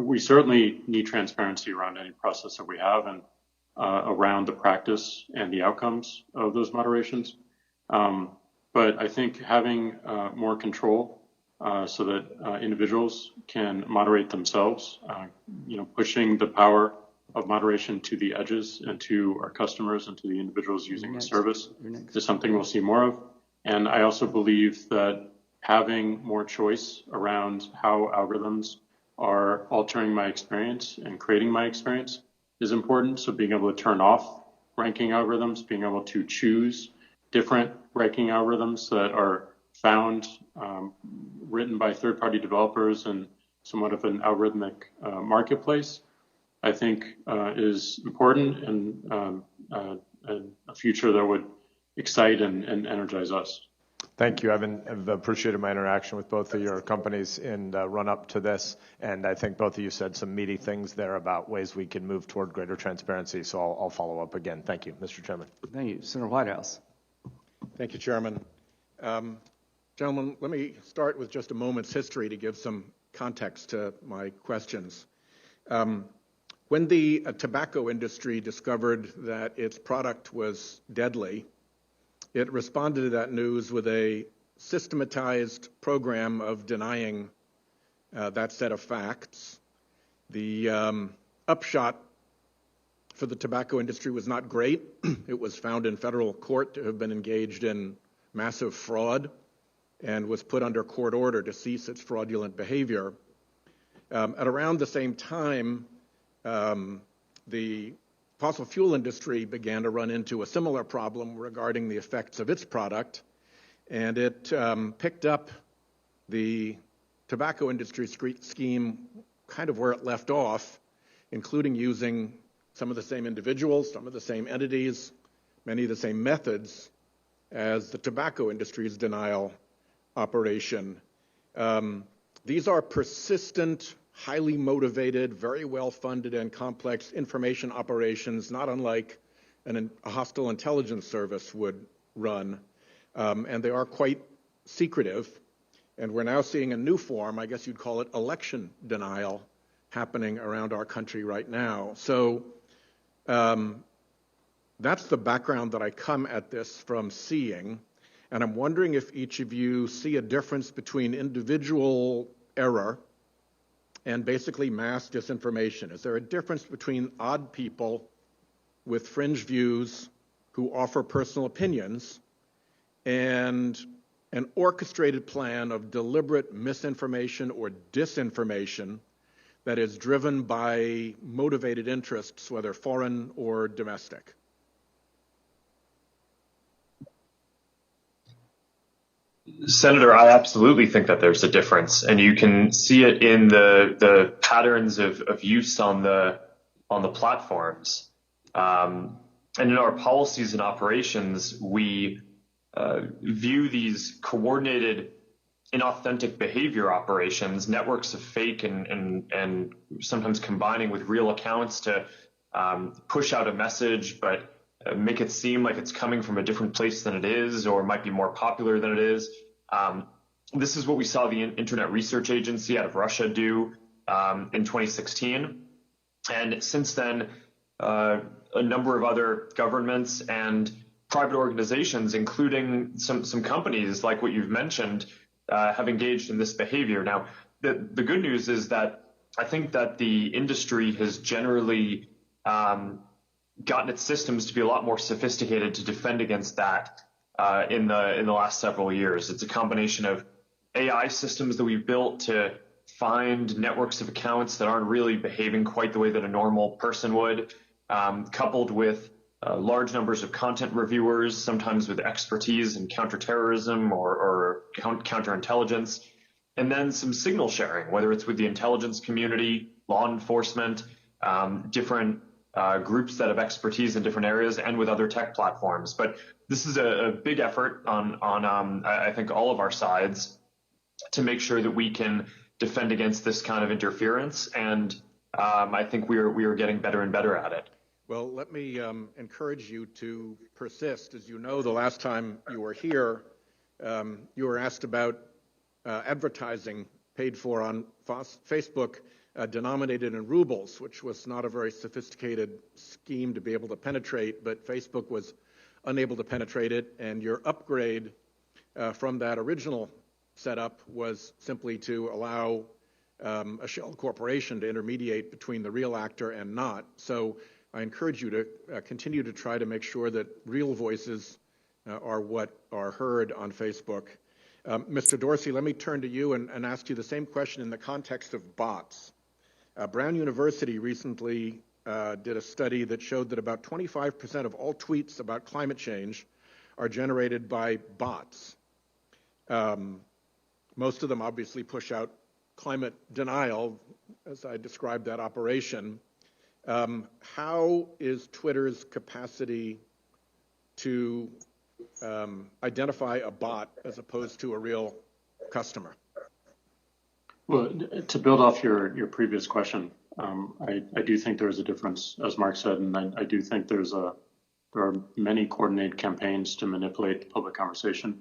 we certainly need transparency around any process that we have and around the practice and the outcomes of those moderations. But I think having more control so that individuals can moderate themselves, pushing the power of moderation to the edges and to our customers and to the individuals using the service is something we'll see more of. And I also believe that having more choice around how algorithms are altering my experience and creating my experience is important. So being able to turn off ranking algorithms, being able to choose different ranking algorithms that are found, written by third-party developers in somewhat of an algorithmic marketplace, I think is important and a future that would excite and energize us. Thank you. I've appreciated my interaction with both of your companies in the run-up to this, and I think both of you said some meaty things there about ways we can move toward greater transparency, so I'll follow up again. Thank you, Mr. Chairman. Thank you. Senator Whitehouse. Thank you, Chairman. Gentlemen, let me start with just a moment's history to give some context to my questions. When the tobacco industry discovered that its product was deadly, it responded to that news with a systematized program of denying that set of facts. The upshot for the tobacco industry was not great. It was found in federal court to have been engaged in massive fraud and was put under court order to cease its fraudulent behavior. At around the same time, the fossil fuel industry began to run into a similar problem regarding the effects of its product, and it picked up the tobacco industry scheme kind of where it left off, including using some of the same individuals, some of the same entities, many of the same methods as the tobacco industry's denial operation. These are persistent, highly motivated, very well-funded and complex information operations, not unlike a hostile intelligence service would run. And they are quite secretive. And we're now seeing a new form, I guess you'd call it election denial, happening around our country right now. So that's the background that I come at this from seeing. And I'm wondering if each of you see a difference between individual error and basically mass disinformation. Is there a difference between odd people with fringe views who offer personal opinions and an orchestrated plan of deliberate misinformation or disinformation that is driven by motivated interests, whether foreign or domestic? Senator, I absolutely think that there's a difference, and you can see it in the patterns of use on the platforms. And in our policies and operations, we view these coordinated, inauthentic behavior operations, networks of fake and sometimes combining with real accounts to push out a message, but make it seem like it's coming from a different place than it is, or might be more popular than it is. This is what we saw the Internet Research Agency out of Russia do in 2016. And since then, a number of other governments and private organizations, including some companies like what you've mentioned, have engaged in this behavior. Now, the good news is that I think that the industry has generally gotten its systems to be a lot more sophisticated to defend against that in the last several years. It's a combination of AI systems that we've built to find networks of accounts that aren't really behaving quite the way that a normal person would, coupled with large numbers of content reviewers, sometimes with expertise in counterterrorism or counterintelligence, and then some signal sharing, whether it's with the intelligence community, law enforcement, different groups that have expertise in different areas, and with other tech platforms. But this is a big effort on I think all of our sides to make sure that we can defend against this kind of interference, and I think we are getting better and better at it. Well, let me encourage you to persist. As you know, the last time you were here, you were asked about advertising paid for on Facebook denominated in rubles, which was not a very sophisticated scheme to be able to penetrate, but Facebook was unable to penetrate it, and your upgrade from that original setup was simply to allow a shell corporation to intermediate between the real actor and not. So I encourage you to continue to try to make sure that real voices are what are heard on Facebook. Mr. Dorsey, let me turn to you and ask you the same question in the context of bots. Brown University recently did a study that showed that about 25% of all tweets about climate change are generated by bots. Most of them obviously push out climate denial, as I described that operation. How is Twitter's capacity to identify a bot as opposed to a real customer? Well, to build off your previous question, I do think there is a difference, as Mark said, and I do think there are many coordinated campaigns to manipulate the public conversation,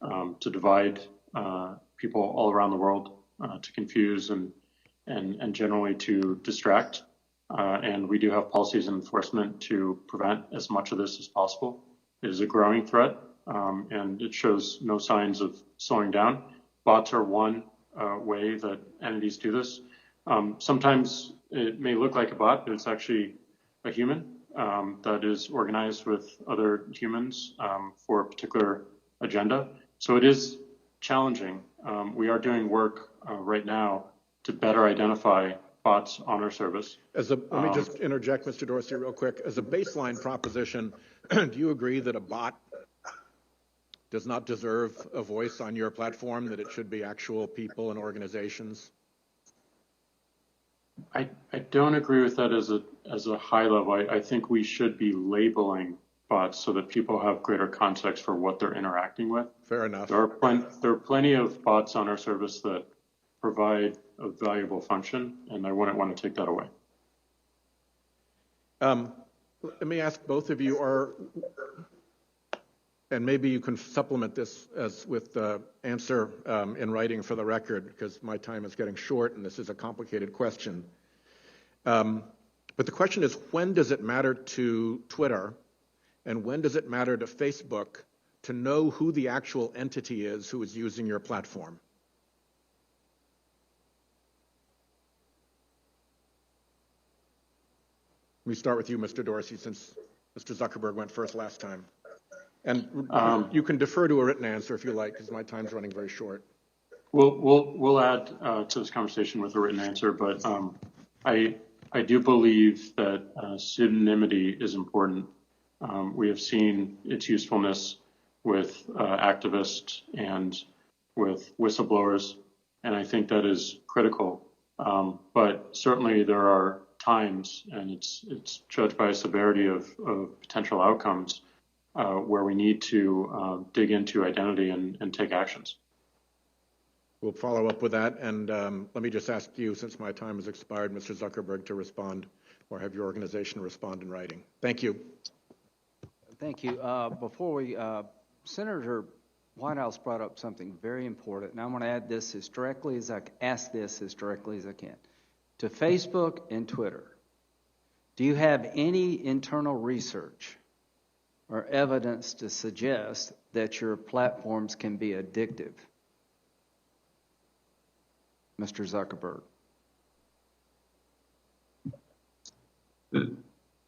to divide people all around the world, to confuse and generally to distract. And we do have policies and enforcement to prevent as much of this as possible. It is a growing threat, and it shows no signs of slowing down. Bots are one way that entities do this. Sometimes it may look like a bot, but it's actually a human that is organized with other humans for a particular agenda. So it is challenging. We are doing work right now to better identify bots on our service. Let me just interject, Mr. Dorsey, real quick. As a baseline proposition, do you agree that a bot does not deserve a voice on your platform, that it should be actual people and organizations? I don't agree with that as a high level. I think we should be labeling bots so that people have greater context for what they're interacting with. Fair enough. There are plenty of bots on our service that provide a valuable function, and I wouldn't want to take that away. Let me ask both of you, and maybe you can supplement this with the answer in writing for the record, because my time is getting short and this is a complicated question. But the question is, when does it matter to Twitter and when does it matter to Facebook to know who the actual entity is who is using your platform? Let me start with you, Mr. Dorsey, since Mr. Zuckerberg went first last time. And you can defer to a written answer if you like, because my time's running very short. We'll add to this conversation with a written answer, but I do believe that pseudonymity is important. We have seen its usefulness with activists and with whistleblowers, and I think that is critical. But certainly there are times, and it's judged by a severity of potential outcomes, where we need to dig into identity and take actions. We'll follow up with that, and let me just ask you, since my time has expired, Mr. Zuckerberg, to respond, or have your organization respond in writing. Thank you. Thank you. Before we, Senator Whitehouse brought up something very important, and I'm going to add this as directly as I can. To Facebook and Twitter, do you have any internal research or evidence to suggest that your platforms can be addictive? Mr. Zuckerberg.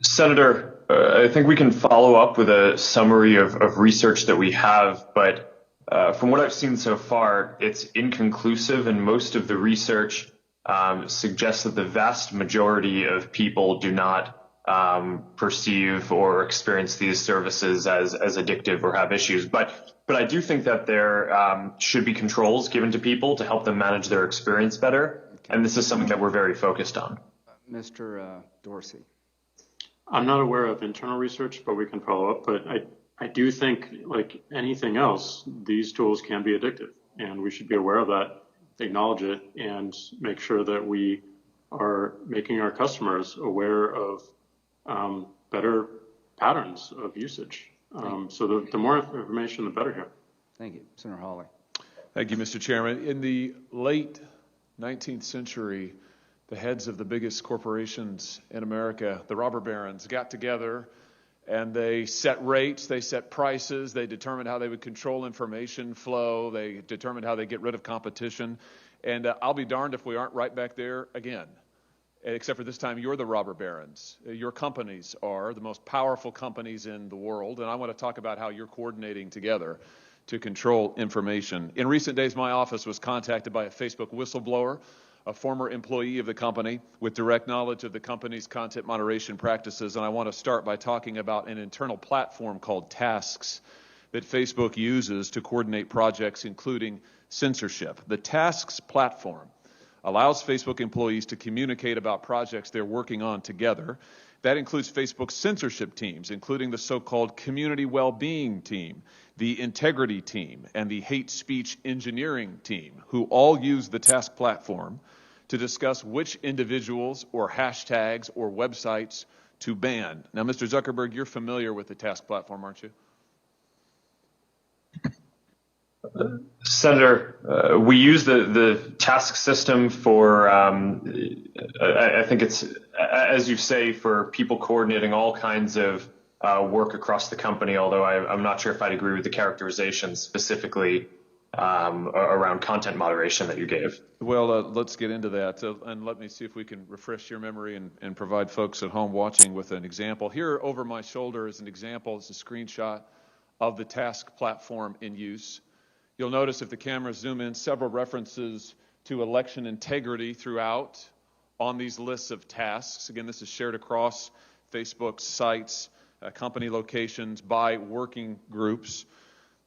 Senator, I think we can follow up with a summary of research that we have, but from what I've seen so far, it's inconclusive, and most of the research suggests that the vast majority of people do not perceive or experience these services as addictive or have issues. But I do think that there should be controls given to people to help them manage their experience better. Okay. And this is something that we're very focused on. Mr. Dorsey. I'm not aware of internal research, but we can follow up. But I do think, like anything else, these tools can be addictive, and we should be aware of that, acknowledge it, and make sure that we are making our customers aware of better patterns of usage. So the more information, the better here. Thank you. Senator Hawley. Thank you, Mr. Chairman. In the late 19th century, the heads of the biggest corporations in America, the robber barons, got together and they set rates, they set prices, they determined how they would control information flow, they determined how they get rid of competition. And I'll be darned if we aren't right back there again. Except for this time, you're the robber barons. Your companies are the most powerful companies in the world, and I want to talk about how you're coordinating together to control information. In recent days, my office was contacted by a Facebook whistleblower, a former employee of the company with direct knowledge of the company's content moderation practices, and I want to start by talking about an internal platform called Tasks that Facebook uses to coordinate projects, including censorship. The Tasks platform allows Facebook employees to communicate about projects they're working on together. That includes Facebook's censorship teams, including the so-called community well-being team, the integrity team, and the hate speech engineering team, who all use the Task platform to discuss which individuals or hashtags or websites to ban. Now, Mr. Zuckerberg, you're familiar with the Task platform, aren't you? Senator, we use the task system for, I think it's, as you say, for people coordinating all kinds of work across the company, although I'm not sure if I'd agree with the characterization specifically around content moderation that you gave. Well, let's get into that, and let me see if we can refresh your memory and provide folks at home watching with an example. Here over my shoulder is an example. It's a screenshot of the Task platform in use. You'll notice if the cameras zoom in, several references to election integrity throughout on these lists of tasks. Again, this is shared across Facebook's sites, company locations, by working groups.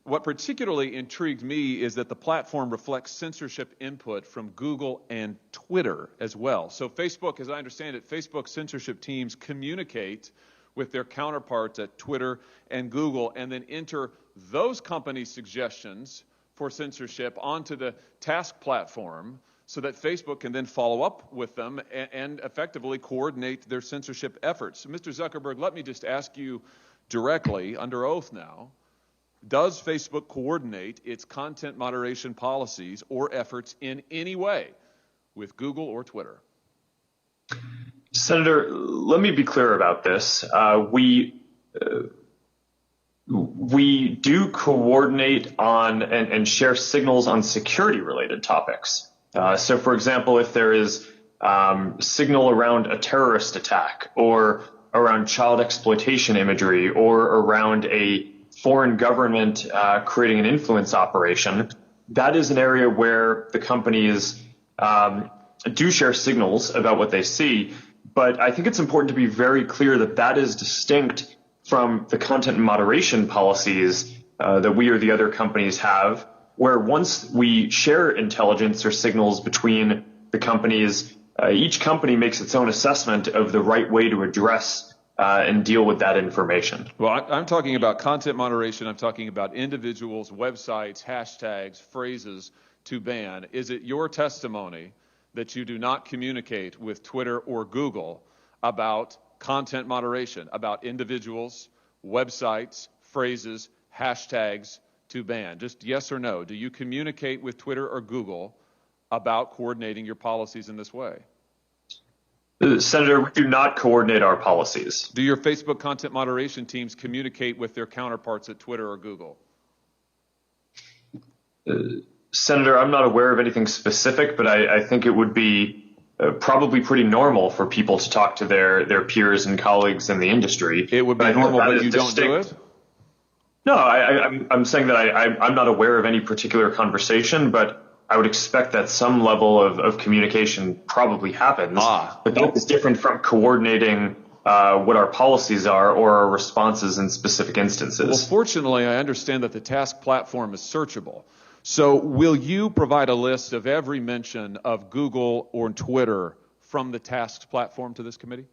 What particularly intrigued me is that the platform reflects censorship input from Google and Twitter as well. So Facebook, as I understand it, Facebook censorship teams communicate with their counterparts at Twitter and Google and then enter those companies' suggestions for censorship onto the Task platform so that Facebook can then follow up with them and effectively coordinate their censorship efforts. So Mr. Zuckerberg, let me just ask you directly, under oath now, does Facebook coordinate its content moderation policies or efforts in any way with Google or Twitter? Senator, let me be clear about this. We do coordinate on and share signals on security-related topics. So, for example, if there is signal around a terrorist attack or around child exploitation imagery or around a foreign government creating an influence operation, that is an area where the companies do share signals about what they see. But I think it's important to be very clear that that is distinct from the content moderation policies that we or the other companies have, where once we share intelligence or signals between the companies, each company makes its own assessment of the right way to address and deal with that information. Well, I'm talking about content moderation. I'm talking about individuals, websites, hashtags, phrases to ban. Is it your testimony that you do not communicate with Twitter or Google about content moderation, about individuals, websites, phrases, hashtags to ban? Just yes or no. Do you communicate with Twitter or Google about coordinating your policies in this way? Senator, we do not coordinate our policies. Do your Facebook content moderation teams communicate with their counterparts at Twitter or Google? Senator, I'm not aware of anything specific, but I think it would be probably pretty normal for people to talk to their peers and colleagues in the industry. It would be normal, but you don't do it? No, I'm saying that I'm not aware of any particular conversation, but I would expect that some level of communication probably happens. But that is different from coordinating what our policies are or our responses in specific instances. Well, fortunately, I understand that the Task platform is searchable. So will you provide a list of every mention of Google or Twitter from the Tasks platform to this committee?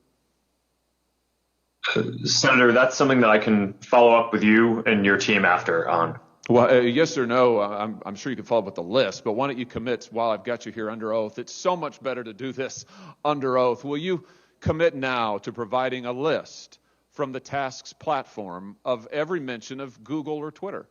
Senator, that's something that I can follow up with you and your team after on. Well, yes or no, I'm sure you can follow up with the list, but why don't you commit while I've got you here under oath? It's so much better to do this under oath. Will you commit now to providing a list from the Tasks platform of every mention of Google or Twitter?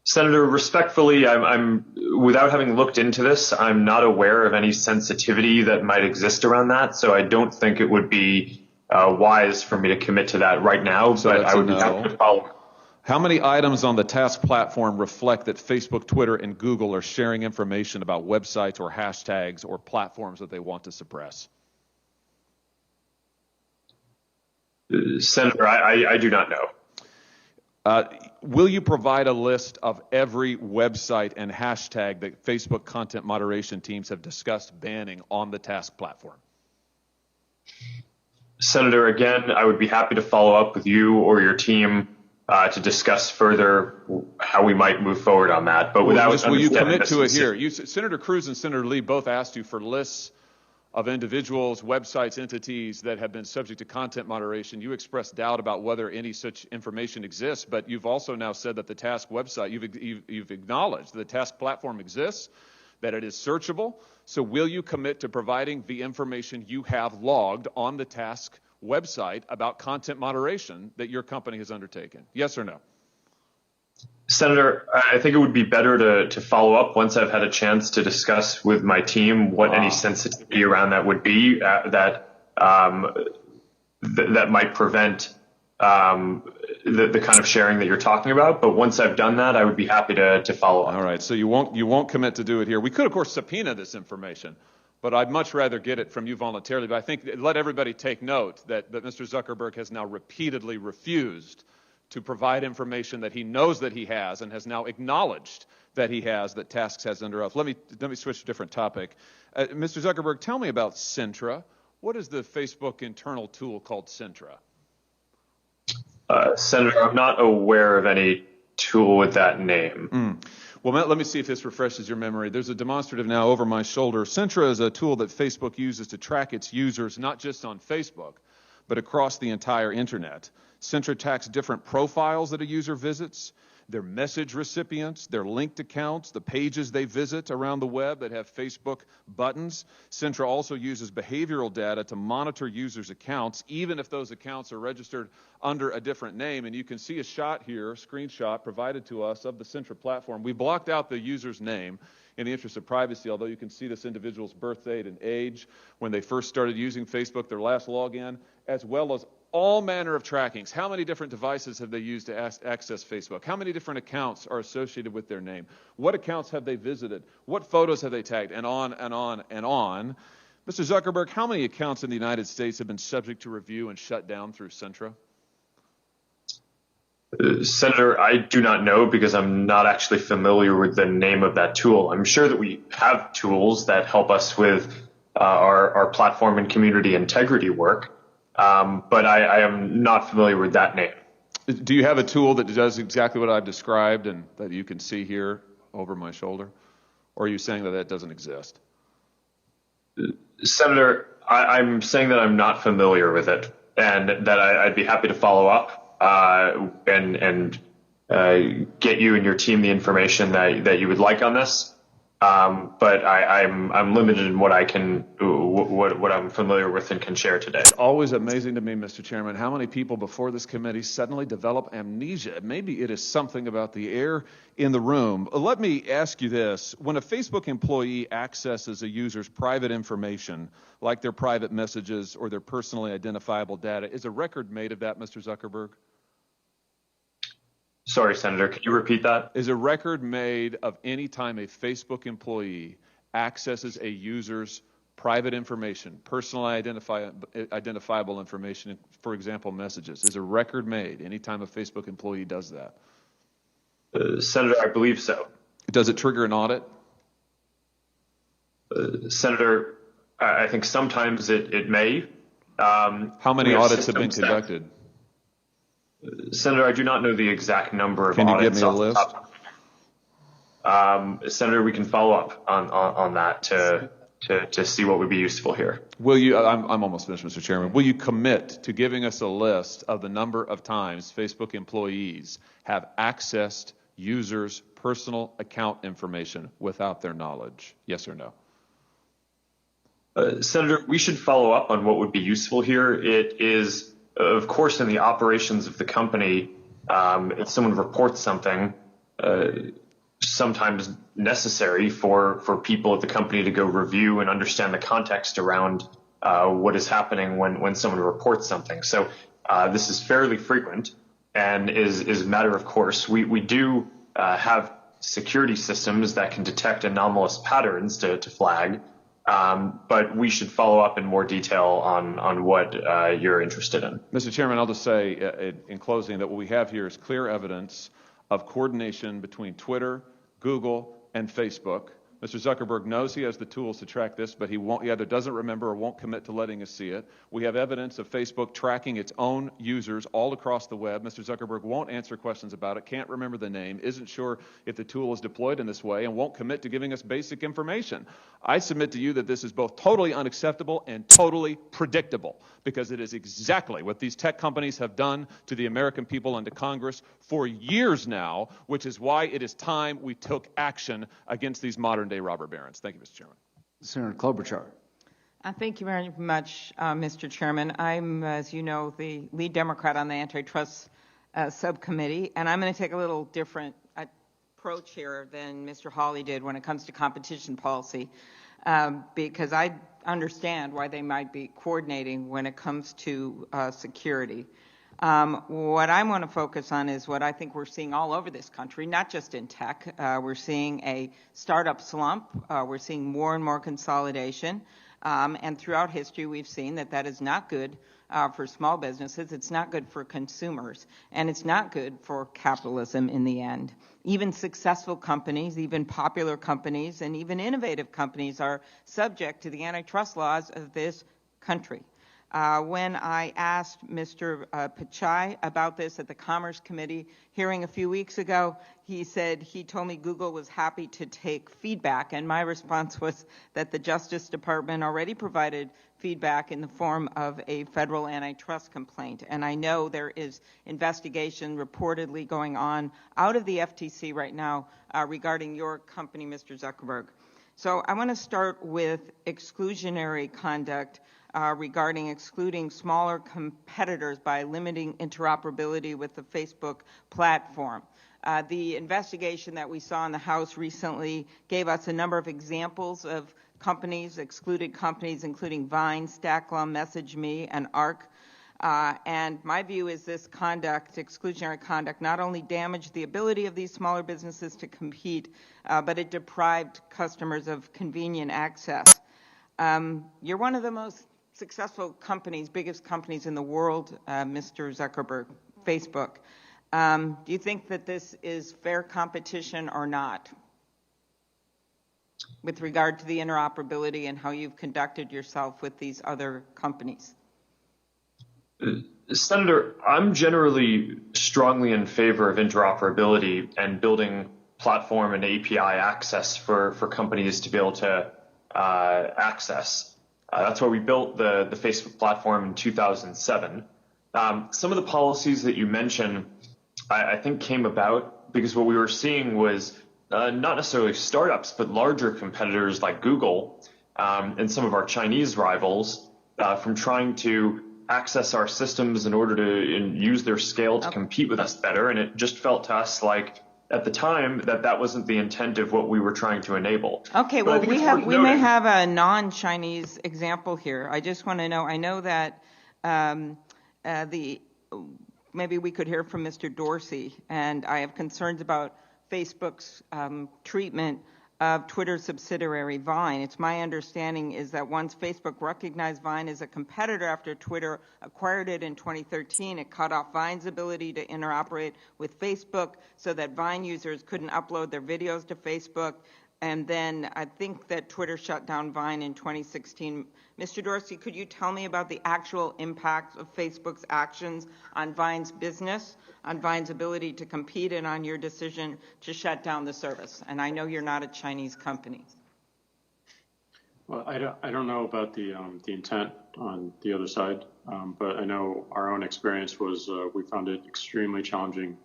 Senator, respectfully, I'm without having looked into this, I'm not aware of any sensitivity that might exist around that. So I don't think it would be wise for me to commit to that right now. So but that's I would a be no. happy to follow. How many items on the task platform reflect that Facebook, Twitter, and Google are sharing information about websites or hashtags or platforms that they want to suppress? Senator, I do not know. Will you provide a list of every website and hashtag that Facebook content moderation teams have discussed banning on the task platform? Senator, again, I would be happy to follow up with you or your team to discuss further how we might move forward on that. But will you commit to it here? Senator Cruz and Senator Lee both asked you for lists of individuals, websites, entities that have been subject to content moderation. You expressed doubt about whether any such information exists, but you've also now said that the task website, you've acknowledged the task platform exists, that it is searchable. So will you commit to providing the information you have logged on the task website about content moderation that your company has undertaken? Yes or no? Senator, I think it would be better to follow up once I've had a chance to discuss with my team what any sensitivity around that would be that might prevent the kind of sharing that you're talking about. But once I've done that, I would be happy to follow up. All right. So you won't commit to do it here. We could, of course, subpoena this information, but I'd much rather get it from you voluntarily. But I think let everybody take note that Mr. Zuckerberg has now repeatedly refused to provide information that he knows that he has and has now acknowledged that he has, that Tasks has under oath. Let me switch to a different topic. Mr. Zuckerberg, tell me about Sintra. What is the Facebook internal tool called Sintra? Senator, I'm not aware of any tool with that name. Well, let me see if this refreshes your memory. There's a demonstrative now over my shoulder. Sintra is a tool that Facebook uses to track its users, not just on Facebook, but across the entire internet. Sintra tracks different profiles that a user visits, their message recipients, their linked accounts, the pages they visit around the web that have Facebook buttons. Sintra also uses behavioral data to monitor users' accounts, even if those accounts are registered under a different name. And you can see a shot here, a screenshot provided to us of the Sintra platform. We blocked out the user's name in the interest of privacy, although you can see this individual's birth date and age, when they first started using Facebook, their last login, as well as all manner of trackings. How many different devices have they used to access Facebook? How many different accounts are associated with their name? What accounts have they visited? What photos have they tagged? And on and on and on. Mr. Zuckerberg, how many accounts in the United States have been subject to review and shut down through Sintra? Senator, I do not know because I'm not actually familiar with the name of that tool. I'm sure that we have tools that help us with our platform and community integrity work. But I am not familiar with that name. Do you have a tool that does exactly what I've described and that you can see here over my shoulder? Or are you saying that that doesn't exist? Senator, I'm saying that I'm not familiar with it and that I'd be happy to follow up and get you and your team the information that you would like on this. But I'm limited in what I'm familiar with and can share today. It's always amazing to me, Mr. Chairman, how many people before this committee suddenly develop amnesia. Maybe it is something about the air in the room. Let me ask you this. When a Facebook employee accesses a user's private information, like their private messages or their personally identifiable data, is a record made of that, Mr. Zuckerberg? Sorry, Senator, could you repeat that? Is a record made of any time a Facebook employee accesses a user's private information, personally identifiable information, for example, messages? Is a record made any time a Facebook employee does that? Senator, I believe so. Does it trigger an audit? Senator, I think sometimes it may. How many audits have been conducted? Senator, I do not know the exact number of audits. Can you audits give me a list? Senator, we can follow up on that to see what would be useful here. Will you? I'm almost finished, Mr. Chairman. Will you commit to giving us a list of the number of times Facebook employees have accessed users' personal account information without their knowledge? Yes or no? Senator, we should follow up on what would be useful here. It is, of course, in the operations of the company, if someone reports something, sometimes necessary for people at the company to go review and understand the context around what is happening when someone reports something. So this is fairly frequent and is a matter of course. We do have security systems that can detect anomalous patterns to flag, but we should follow up in more detail on what you're interested in. Mr. Chairman, I'll just say in closing that what we have here is clear evidence of coordination between Twitter, Google, and Facebook. Mr. Zuckerberg knows he has the tools to track this, but he either doesn't remember or won't commit to letting us see it. We have evidence of Facebook tracking its own users all across the web. Mr. Zuckerberg won't answer questions about it, can't remember the name, isn't sure if the tool is deployed in this way, and won't commit to giving us basic information. I submit to you that this is both totally unacceptable and totally predictable, because it is exactly what these tech companies have done to the American people and to Congress for years now, which is why it is time we took action against these modern-day robber barons. Thank you, Mr. Chairman. Senator Klobuchar. Thank you very much, Mr. Chairman. I'm, as you know, the lead Democrat on the antitrust subcommittee, and I'm going to take a little different approach here than Mr. Hawley did when it comes to competition policy, because I understand why they might be coordinating when it comes to security. What I want to focus on is what I think we're seeing all over this country, not just in tech. We're seeing a startup slump. We're seeing more and more consolidation. And throughout history, we've seen that is not good for small businesses. It's not good for consumers. And it's not good for capitalism in the end. Even successful companies, even popular companies, and even innovative companies are subject to the antitrust laws of this country. When I asked Mr. Pichai about this at the Commerce Committee hearing a few weeks ago, he told me Google was happy to take feedback, and my response was that the Justice Department already provided feedback in the form of a federal antitrust complaint. And I know there is investigation reportedly going on out of the FTC right now regarding your company, Mr. Zuckerberg. So I want to start with exclusionary conduct regarding excluding smaller competitors by limiting interoperability with the Facebook platform. The investigation that we saw in the House recently gave us a number of examples of companies, excluded companies, including Vine, Stacklum, MessageMe, and Arc. And my view is this conduct, exclusionary conduct, not only damaged the ability of these smaller businesses to compete, but it deprived customers of convenient access. You're one of the most successful companies, biggest companies in the world, Mr. Zuckerberg, Facebook. Do you think that this is fair competition or not with regard to the interoperability and how you've conducted yourself with these other companies? Senator, I'm generally strongly in favor of interoperability and building platform and API access for companies to be able to access. That's why we built the Facebook platform in 2007. Some of the policies that you mentioned, I think, came about because what we were seeing was not necessarily startups, but larger competitors like Google and some of our Chinese rivals from trying to access our systems in order to use their scale to compete with us better. And it just felt to us like at the time that wasn't the intent of what we were trying to enable. Okay, well, we may have a non-Chinese example here. I just want to know, I know that maybe we could hear from Mr. Dorsey, and I have concerns about Facebook's treatment of Twitter's subsidiary Vine. It's my understanding is that once Facebook recognized Vine as a competitor after Twitter acquired it in 2013, it cut off Vine's ability to interoperate with Facebook so that Vine users couldn't upload their videos to Facebook. And then I think that Twitter shut down Vine in 2016. Mr. Dorsey, could you tell me about the actual impact of Facebook's actions on Vine's business, on Vine's ability to compete, and on your decision to shut down the service? And I know you're not a Chinese company. Well, I don't know about the intent on the other side, but I know our own experience was we found it extremely challenging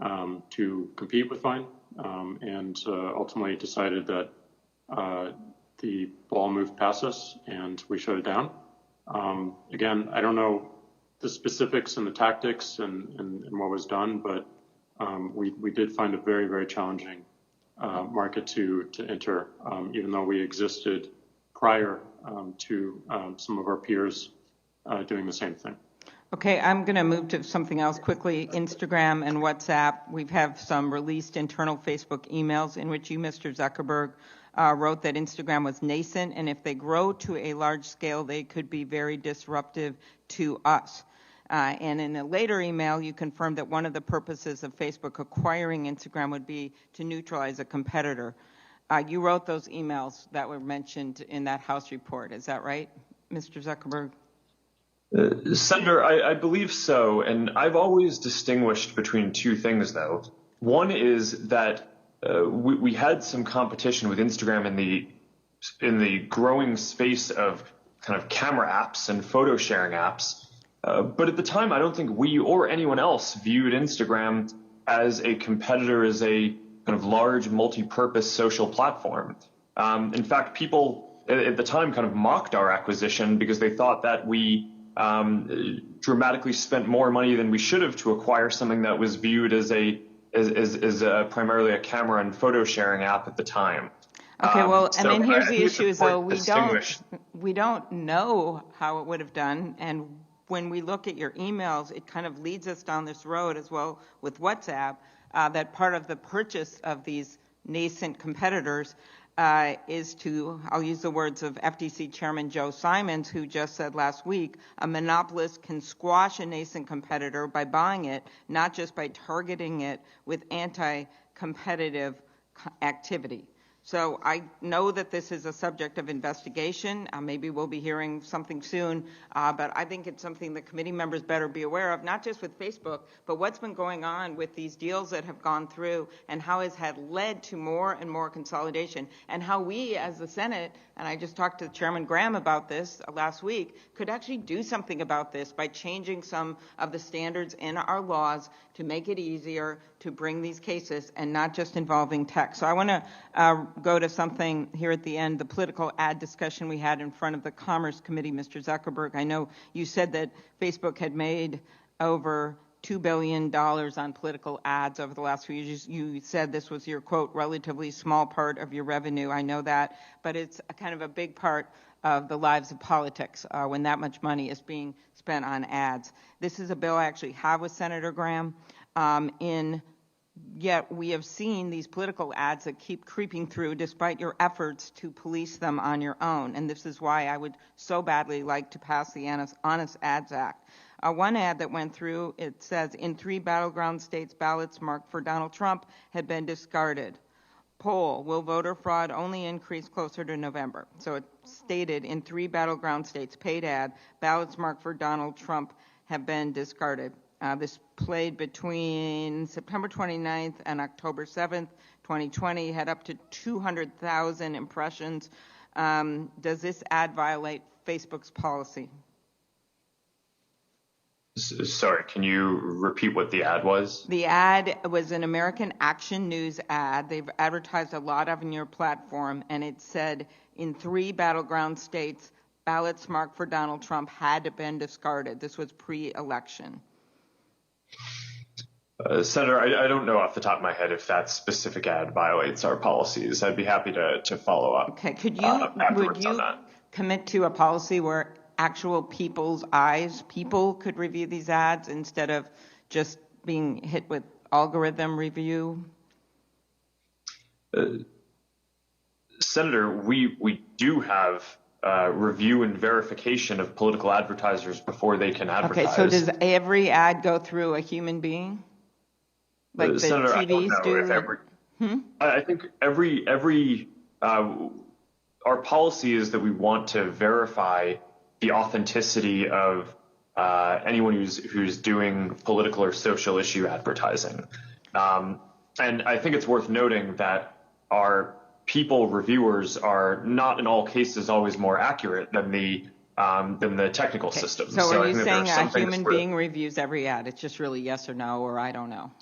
to compete with Vine. And ultimately decided that the ball moved past us and we shut it down. Again, I don't know the specifics and the tactics and what was done, but we did find it very, very challenging market to enter, even though we existed prior to some of our peers doing the same thing. Okay, I'm going to move to something else quickly. Instagram and WhatsApp. We have some released internal Facebook emails in which you, Mr. Zuckerberg, wrote that Instagram was nascent, and if they grow to a large scale, they could be very disruptive to us. And in a later email, you confirmed that one of the purposes of Facebook acquiring Instagram would be to neutralize a competitor. You wrote those emails that were mentioned in that House report. Is that right, Mr. Zuckerberg? Senator, I believe so, and I've always distinguished between two things, though. One is that we had some competition with Instagram in the growing space of kind of camera apps and photo sharing apps. But at the time, I don't think we or anyone else viewed Instagram as a competitor, as a kind of large multi-purpose social platform. In fact, people at the time kind of mocked our acquisition because they thought that we dramatically spent more money than we should have to acquire something that was viewed as primarily a camera and photo sharing app at the time. Okay, well, so and then here's the issue: is though we don't know how it would have done, and when we look at your emails, it kind of leads us down this road as well with WhatsApp. That part of the purchase of these nascent competitors is to, I'll use the words of FTC Chairman Joe Simons, who just said last week, a monopolist can squash a nascent competitor by buying it, not just by targeting it with anti-competitive activity. So I know that this is a subject of investigation. Maybe we'll be hearing something soon, but I think it's something that committee members better be aware of, not just with Facebook, but what's been going on with these deals that have gone through and how it's had led to more and more consolidation, and how we as the Senate, and I just talked to Chairman Graham about this last week, could actually do something about this by changing some of the standards in our laws to make it easier to bring these cases and not just involving tech. So I want to go to something here at the end, the political ad discussion we had in front of the Commerce Committee, Mr. Zuckerberg. I know you said that Facebook had made over $2 billion on political ads over the last few years. You said this was your, quote, relatively small part of your revenue. I know that, but it's a kind of a big part of the lives of politics when that much money is being spent on ads. This is a bill I actually have with Senator Graham. Yet we have seen these political ads that keep creeping through despite your efforts to police them on your own. And this is why I would so badly like to pass the Honest Ads Act. One ad that went through, it says, in 3 battleground states, ballots marked for Donald Trump had been discarded. Poll, will voter fraud only increase closer to November? So it stated in 3 battleground states, paid ad, ballots marked for Donald Trump have been discarded. This played between September 29th and October 7th, 2020, had up to 200,000 impressions. Does this ad violate Facebook's policy? Sorry, can you repeat what the ad was? The ad was an American Action News ad. They've advertised a lot of on your platform, and it said in 3 battleground states, ballots marked for Donald Trump had been discarded. This was pre-election. Senator, I don't know off the top of my head if that specific ad violates our policies. I'd be happy to follow up. Okay, would you commit to a policy where actual people's eyes, people could review these ads instead of just being hit with algorithm review? Senator, we do have review and verification of political advertisers before they can advertise. Okay, so does every ad go through a human being? Like the Senator, TVs do? I think our policy is that we want to verify the authenticity of anyone who's doing political or social issue advertising. And I think it's worth noting that our people reviewers are not in all cases always more accurate than the technical system. So are you saying a human being reviews every ad? It's just really yes or no, or I don't know.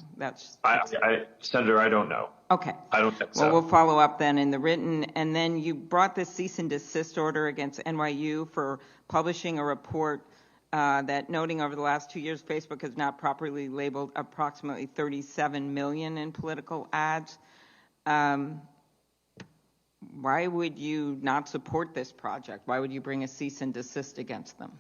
Senator, I don't know. Okay. I don't think so. Well, we'll follow up then in the written. And then you brought this cease and desist order against NYU for publishing a report that noting over the last 2 years, Facebook has not properly labeled approximately 37 million in political ads. why would you not support this project? Why would you bring a cease and desist against them?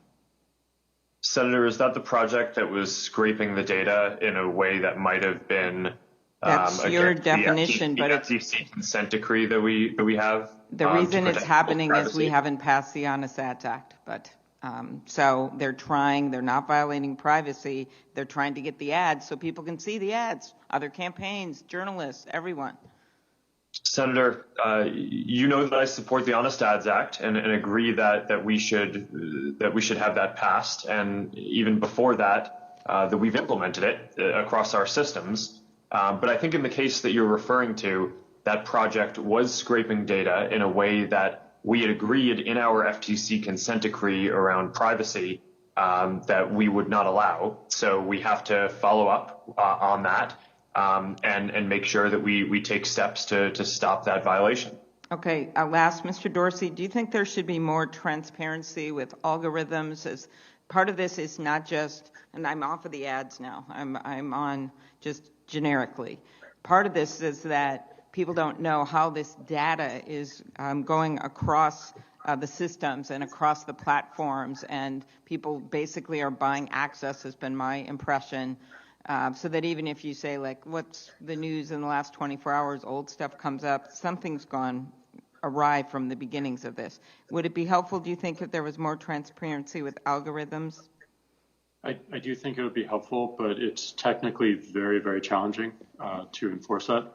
Senator, is that the project that was scraping the data in a way that might have been That's your definition, the but it's FTC consent decree that we have? the reason it's happening is we privacy? haven't passed the Honest Ads Act. But so they're not violating privacy. They're trying to get the ads so people can see the ads. Other campaigns, journalists, everyone. Senator, you know that I support the Honest Ads Act and agree that we should have that passed, and even before that, that we've implemented it across our systems. But I think in the case that you're referring to, that project was scraping data in a way that we had agreed in our FTC consent decree around privacy that we would not allow. So we have to follow up on that. And make sure that we take steps to stop that violation. Okay, last, Mr. Dorsey, do you think there should be more transparency with algorithms? As part of this is not just, and I'm off of the ads now, I'm on just generically. Part of this is that people don't know how this data is going across the systems and across the platforms, and people basically are buying access, has been my impression. So that even if you say, like, what's the news in the last 24 hours, old stuff comes up, something's gone awry from the beginnings of this. Would it be helpful, do you think, if there was more transparency with algorithms? I do think it would be helpful, but it's technically very, very challenging to enforce that.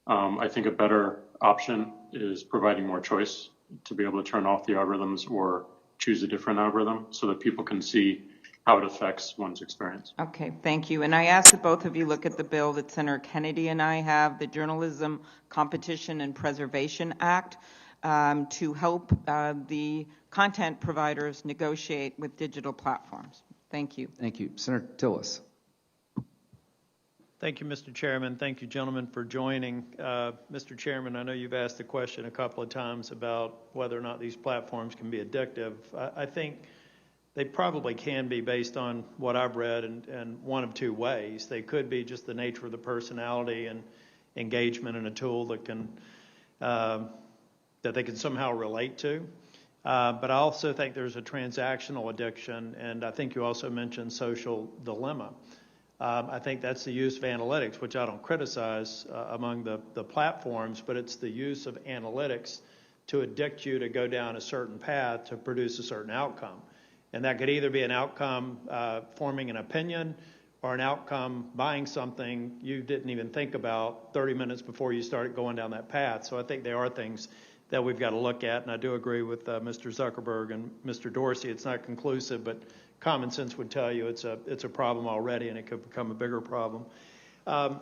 I think a better option is providing more choice to be able to turn off the algorithms or choose a different algorithm so that people can see how it affects one's experience. Okay, thank you. And I ask that both of you look at the bill that Senator Kennedy and I have, the Journalism Competition and Preservation Act, to help the content providers negotiate with digital platforms. Thank you. Thank you. Senator Tillis. Thank you, Mr. Chairman. Thank you, gentlemen, for joining. Mr. Chairman, I know you've asked the question a couple of times about whether or not these platforms can be addictive. I think they probably can be based on what I've read and one of two ways. They could be just the nature of the personality and engagement in a tool that can that they can somehow relate to. But I also think there's a transactional addiction, and I think you also mentioned social dilemma. I think that's the use of analytics, which I don't criticize among the platforms, but it's the use of analytics to addict you to go down a certain path to produce a certain outcome. And that could either be an outcome forming an opinion or an outcome buying something you didn't even think about 30 minutes before you started going down that path. So I think there are things that we've got to look at, and I do agree with Mr. Zuckerberg and Mr. Dorsey. It's not conclusive, but common sense would tell you it's a problem already, and it could become a bigger problem. Mr.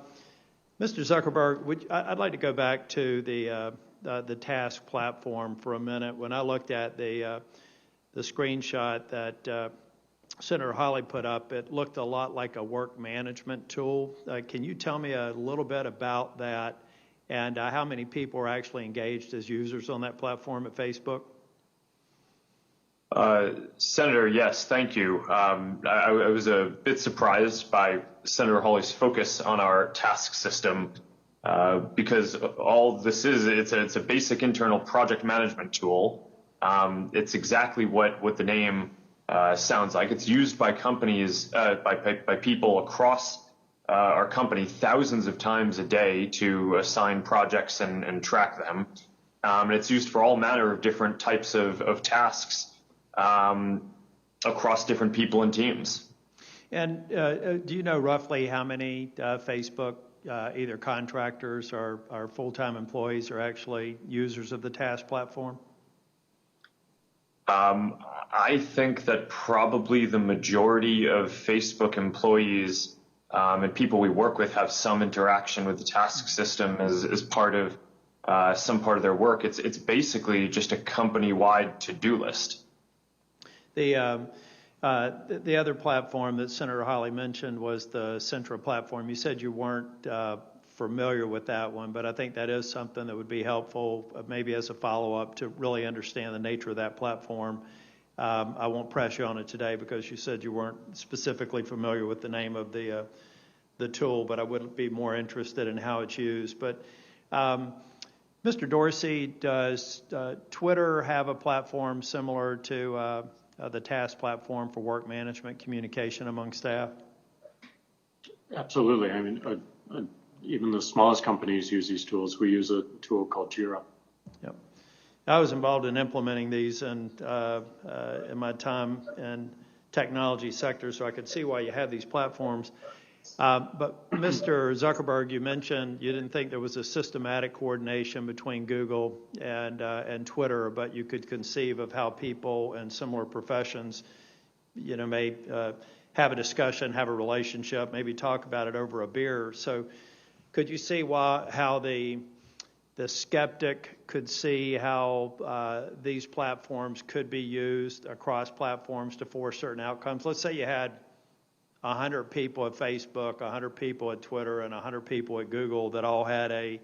Zuckerberg, I'd like to go back to the task platform for a minute. When I looked at the screenshot that Senator Hawley put up, it looked a lot like a work management tool. Can you tell me a little bit about that and how many people are actually engaged as users on that platform at Facebook? Senator, yes, thank you. I was a bit surprised by Senator Hawley's focus on our task system because all this is, it's a basic internal project management tool. It's exactly what the name sounds like. It's used by companies, by people across our company thousands of times a day to assign projects and track them. And it's used for all manner of different types of tasks across different people and teams. And do you know roughly how many Facebook either contractors or full-time employees are actually users of the task platform? I think that probably the majority of Facebook employees and people we work with have some interaction with the task system as part of some part of their work. It's basically just a company-wide to-do list. The other platform that Senator Hawley mentioned was the Centra platform. You said you weren't familiar with that one, but I think that is something that would be helpful, maybe as a follow-up, to really understand the nature of that platform. I won't press you on it today because you said you weren't specifically familiar with the name of the tool, but I would be more interested in how it's used. But Mr. Dorsey, does Twitter have a platform similar to the task platform for work management communication among staff? Absolutely. I mean, even the smallest companies use these tools. We use a tool called Jira. Yep. I was involved in implementing these in my time in technology sector, so I could see why you have these platforms. But Mr. Zuckerberg, you mentioned you didn't think there was a systematic coordination between Google and Twitter, but you could conceive of how people in similar professions, may have a discussion, have a relationship, maybe talk about it over a beer. So could you see how the skeptic could see how these platforms could be used across platforms to force certain outcomes? Let's say you had 100 people at Facebook, 100 people at Twitter, and 100 people at Google that all had a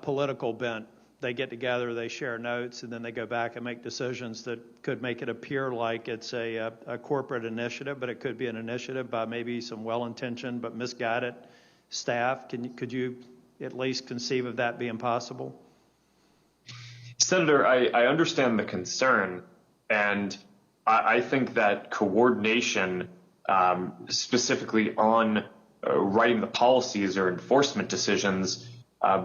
political bent. They get together, they share notes, and then they go back and make decisions that could make it appear like it's a corporate initiative, but it could be an initiative by maybe some well-intentioned but misguided staff. Could you at least conceive of that being possible? Senator, I understand the concern, and I think that coordination, specifically on writing the policies or enforcement decisions,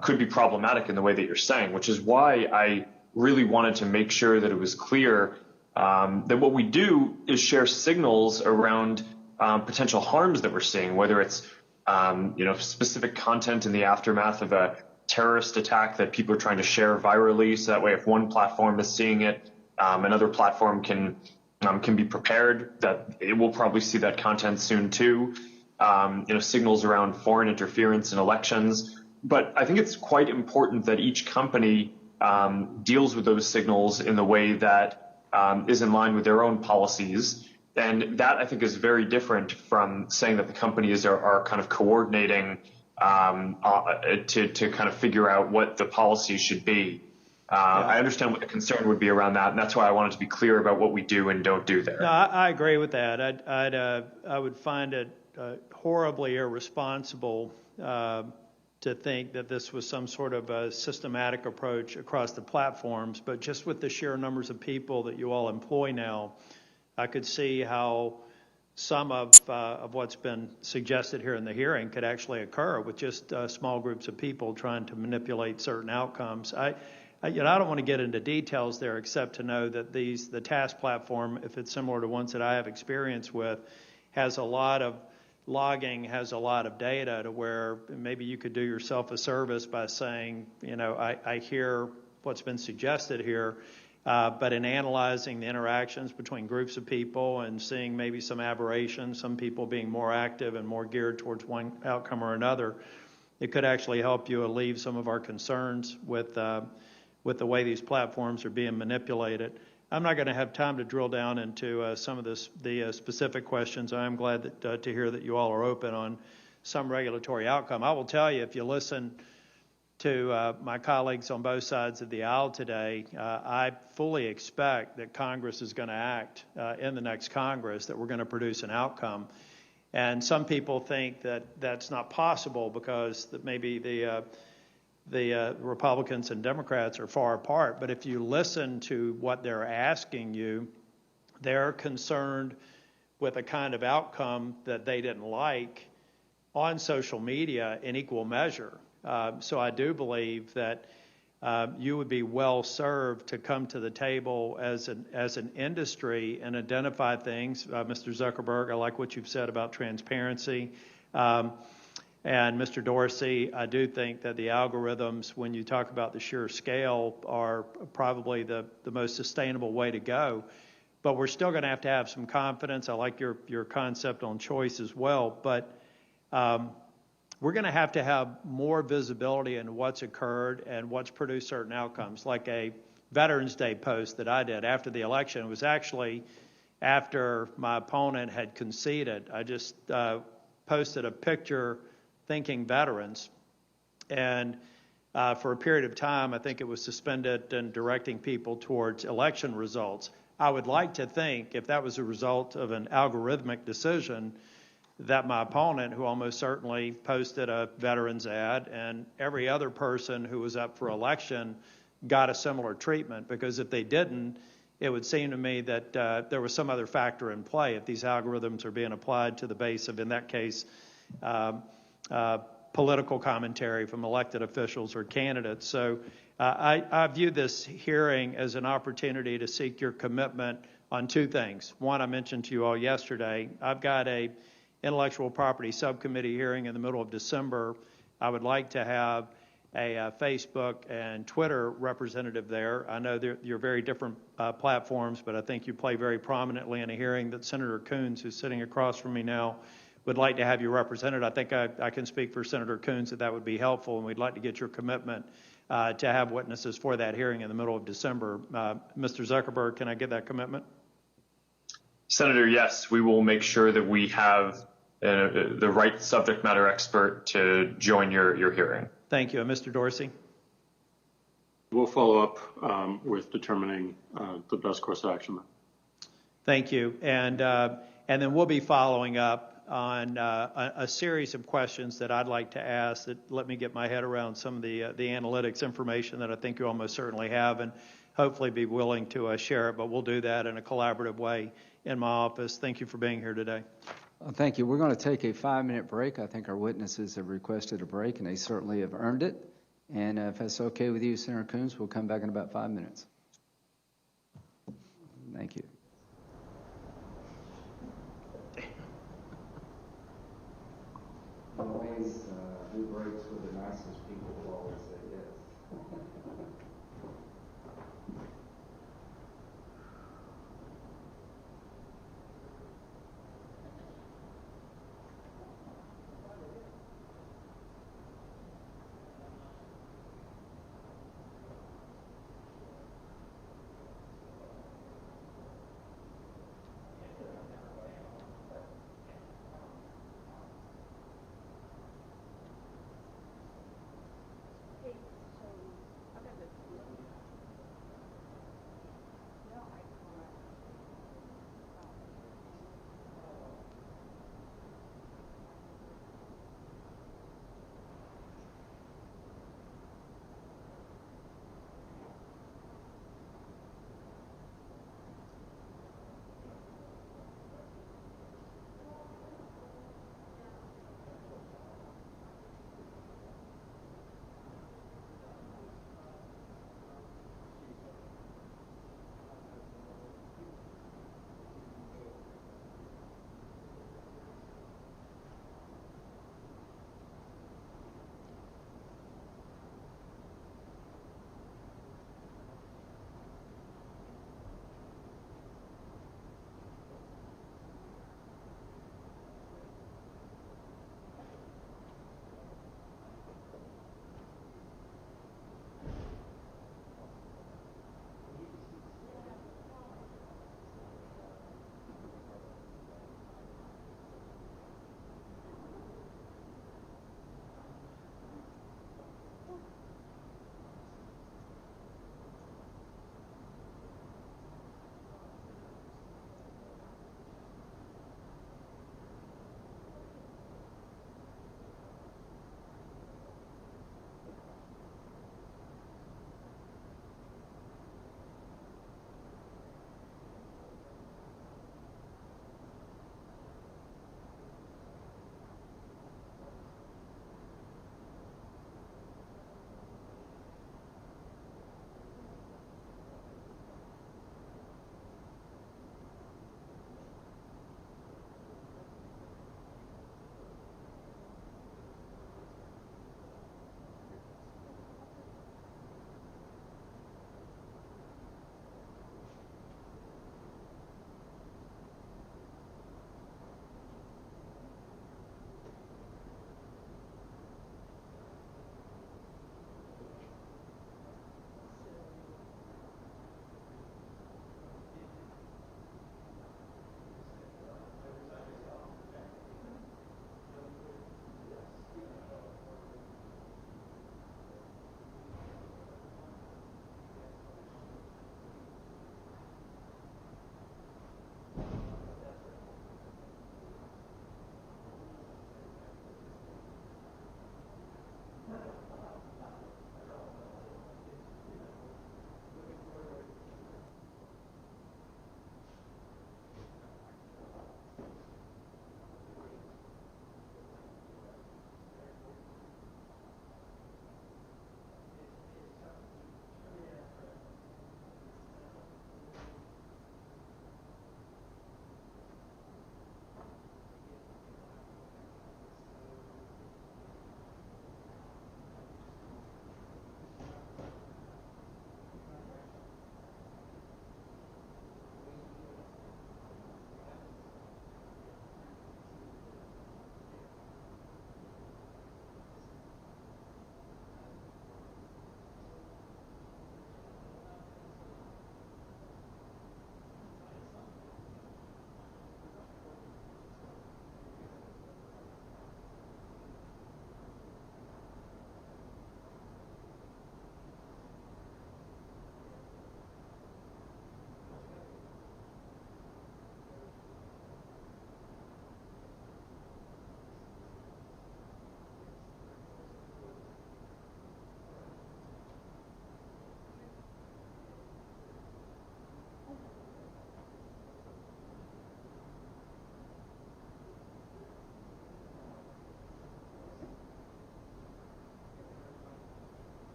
could be problematic in the way that you're saying, which is why I really wanted to make sure that it was clear that what we do is share signals around potential harms that we're seeing, whether it's specific content in the aftermath of a terrorist attack that people are trying to share virally, so that way if one platform is seeing it, another platform can be prepared that it will probably see that content soon too. Signals around foreign interference in elections. But I think it's quite important that each company deals with those signals in the way that is in line with their own policies. And that, I think, is very different from saying that the companies are kind of coordinating to kind of figure out what the policy should be. I understand what the concern would be around that, and that's why I wanted to be clear about what we do and don't do there. No, I agree with that. I would find it horribly irresponsible to think that this was some sort of a systematic approach across the platforms, but just with the sheer numbers of people that you all employ now, I could see how some of what's been suggested here in the hearing could actually occur with just small groups of people trying to manipulate certain outcomes. I don't want to get into details there except to know that the task platform, if it's similar to ones that I have experience with, has a lot of logging, has a lot of data to where maybe you could do yourself a service by saying, I hear what's been suggested here, but in analyzing the interactions between groups of people and seeing maybe some aberrations, some people being more active and more geared towards one outcome or another, it could actually help you alleviate some of our concerns with the way these platforms are being manipulated. I'm not going to have time to drill down into some of the specific questions. I am glad to hear that you all are open on some regulatory outcome. I will tell you, if you listen to my colleagues on both sides of the aisle today, I fully expect that Congress is going to act in the next Congress, that we're going to produce an outcome. And some people think that that's not possible because that maybe the Republicans and Democrats are far apart. But if you listen to what they're asking you, they're concerned with a kind of outcome that they didn't like on social media in equal measure. So I do believe that you would be well served to come to the table as an industry and identify things. Mr. Zuckerberg, I like what you've said about transparency. And Mr. Dorsey, I do think that the algorithms, when you talk about the sheer scale, are probably the most sustainable way to go. But we're still going to have some confidence. I like your concept on choice as well. But we're going to have more visibility into what's occurred and what's produced certain outcomes. Like a Veterans Day post that I did after the election. It was actually after my opponent had conceded. I just posted a picture thanking veterans. And for a period of time, I think it was suspended and directing people towards election results. I would like to think if that was a result of an algorithmic decision, that my opponent, who almost certainly posted a veterans ad, and every other person who was up for election got a similar treatment, because if they didn't, it would seem to me that there was some other factor in play if these algorithms are being applied to the base of, in that case, political commentary from elected officials or candidates. So I view this hearing as an opportunity to seek your commitment on two things. One, I mentioned to you all yesterday, I've got a intellectual property subcommittee hearing in the middle of December. I would like to have a Facebook and Twitter representative there. I know you're very different platforms, but I think you play very prominently in a hearing that Senator Coons, who's sitting across from me now, would like to have you represented. I think I can speak for Senator Coons that would be helpful, and we'd like to get your commitment to have witnesses for that hearing in the middle of December. Mr. Zuckerberg, can I get that commitment? Senator, yes, we will make sure that we have the right subject matter expert to join your hearing. Thank you. And Mr. Dorsey? We'll follow up with determining the best course of action. Thank you. And then we'll be following up on a series of questions that I'd like to ask that let me get my head around some of the analytics information that I think you almost certainly have, and hopefully be willing to share it. But we'll do that in a collaborative way in my office. Thank you for being here today. Thank you. We're going to take a 5-minute break. I think our witnesses have requested a break, and they certainly have earned it. And if that's okay with you, Senator Coons, we'll come back in about 5 minutes. Thank you. Always, who breaks with the nicest people will always say yes.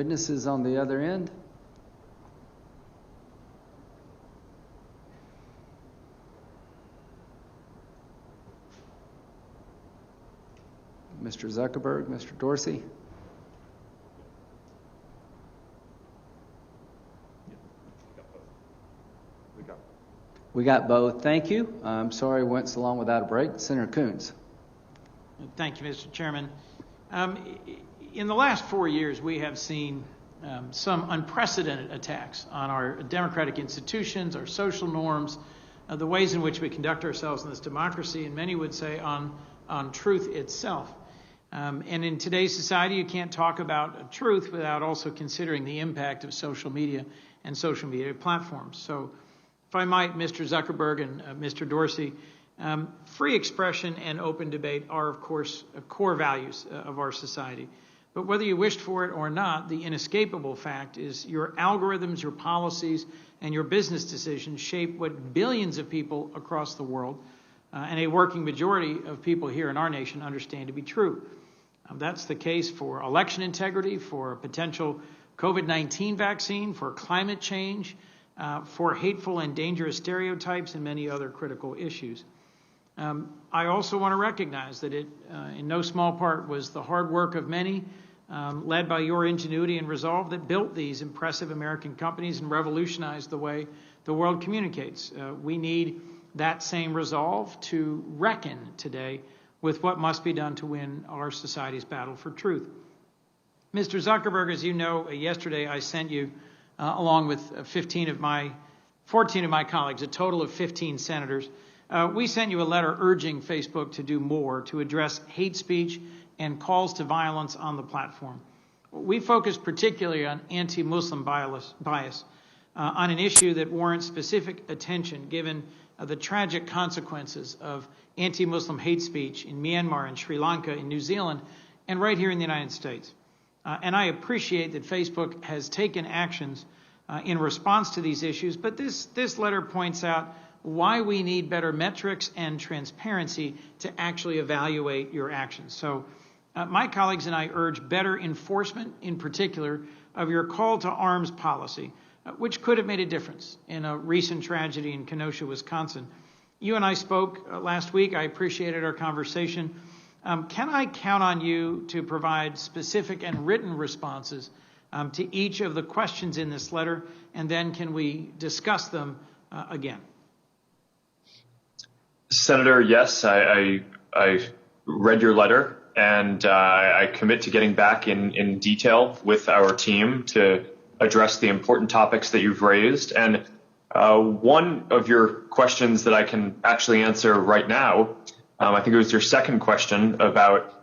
witnesses on the other end? Mr. Zuckerberg, Mr. Dorsey? We got both. Thank you. I'm sorry we went so long without a break. Senator Coons. Thank you, Mr. Chairman. In the last 4 years, we have seen some unprecedented attacks on our democratic institutions, our social norms, the ways in which we conduct ourselves in this democracy, and many would say on truth itself. And in today's society, you can't talk about truth without also considering the impact of social media and social media platforms. So if I might, Mr. Zuckerberg and Mr. Dorsey, free expression and open debate are, of course, core values of our society. But whether you wished for it or not, the inescapable fact is your algorithms, your policies, and your business decisions shape what billions of people across the world and a working majority of people here in our nation understand to be true. That's the case for election integrity, for a potential COVID-19 vaccine, for climate change, for hateful and dangerous stereotypes, and many other critical issues. I also want to recognize that it, in no small part, was the hard work of many, led by your ingenuity and resolve, that built these impressive American companies and revolutionized the way the world communicates. We need that same resolve to reckon today with what must be done to win our society's battle for truth. Mr. Zuckerberg, as you know, yesterday I sent you, along with 14 of my colleagues, a total of 15 senators, we sent you a letter urging Facebook to do more to address hate speech and calls to violence on the platform. We focus particularly on anti-Muslim bias, on an issue that warrants specific attention given the tragic consequences of anti-Muslim hate speech in Myanmar and Sri Lanka, in New Zealand, and right here in the United States. And I appreciate that Facebook has taken actions in response to these issues, but this letter points out why we need better metrics and transparency to actually evaluate your actions. So my colleagues and I urge better enforcement, in particular, of your call to arms policy, which could have made a difference in a recent tragedy in Kenosha, Wisconsin. You and I spoke last week. I appreciated our conversation. Can I count on you to provide specific and written responses to each of the questions in this letter, and then can we discuss them again? Senator, yes, I read your letter, and I commit to getting back in detail with our team to address the important topics that you've raised. And one of your questions that I can actually answer right now, I think it was your second question about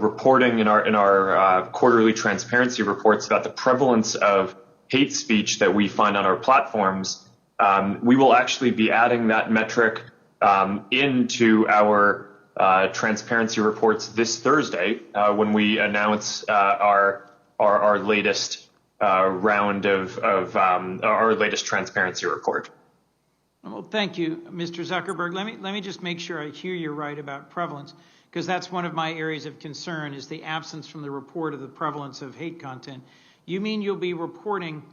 reporting in our quarterly transparency reports about the prevalence of hate speech that we find on our platforms. We will actually be adding that metric into our transparency reports this Thursday when we announce our latest round of our latest transparency report. Well, thank you, Mr. Zuckerberg. Let me just make sure I hear you right about prevalence, because that's one of my areas of concern, is the absence from the report of the prevalence of hate content. You mean you'll be reporting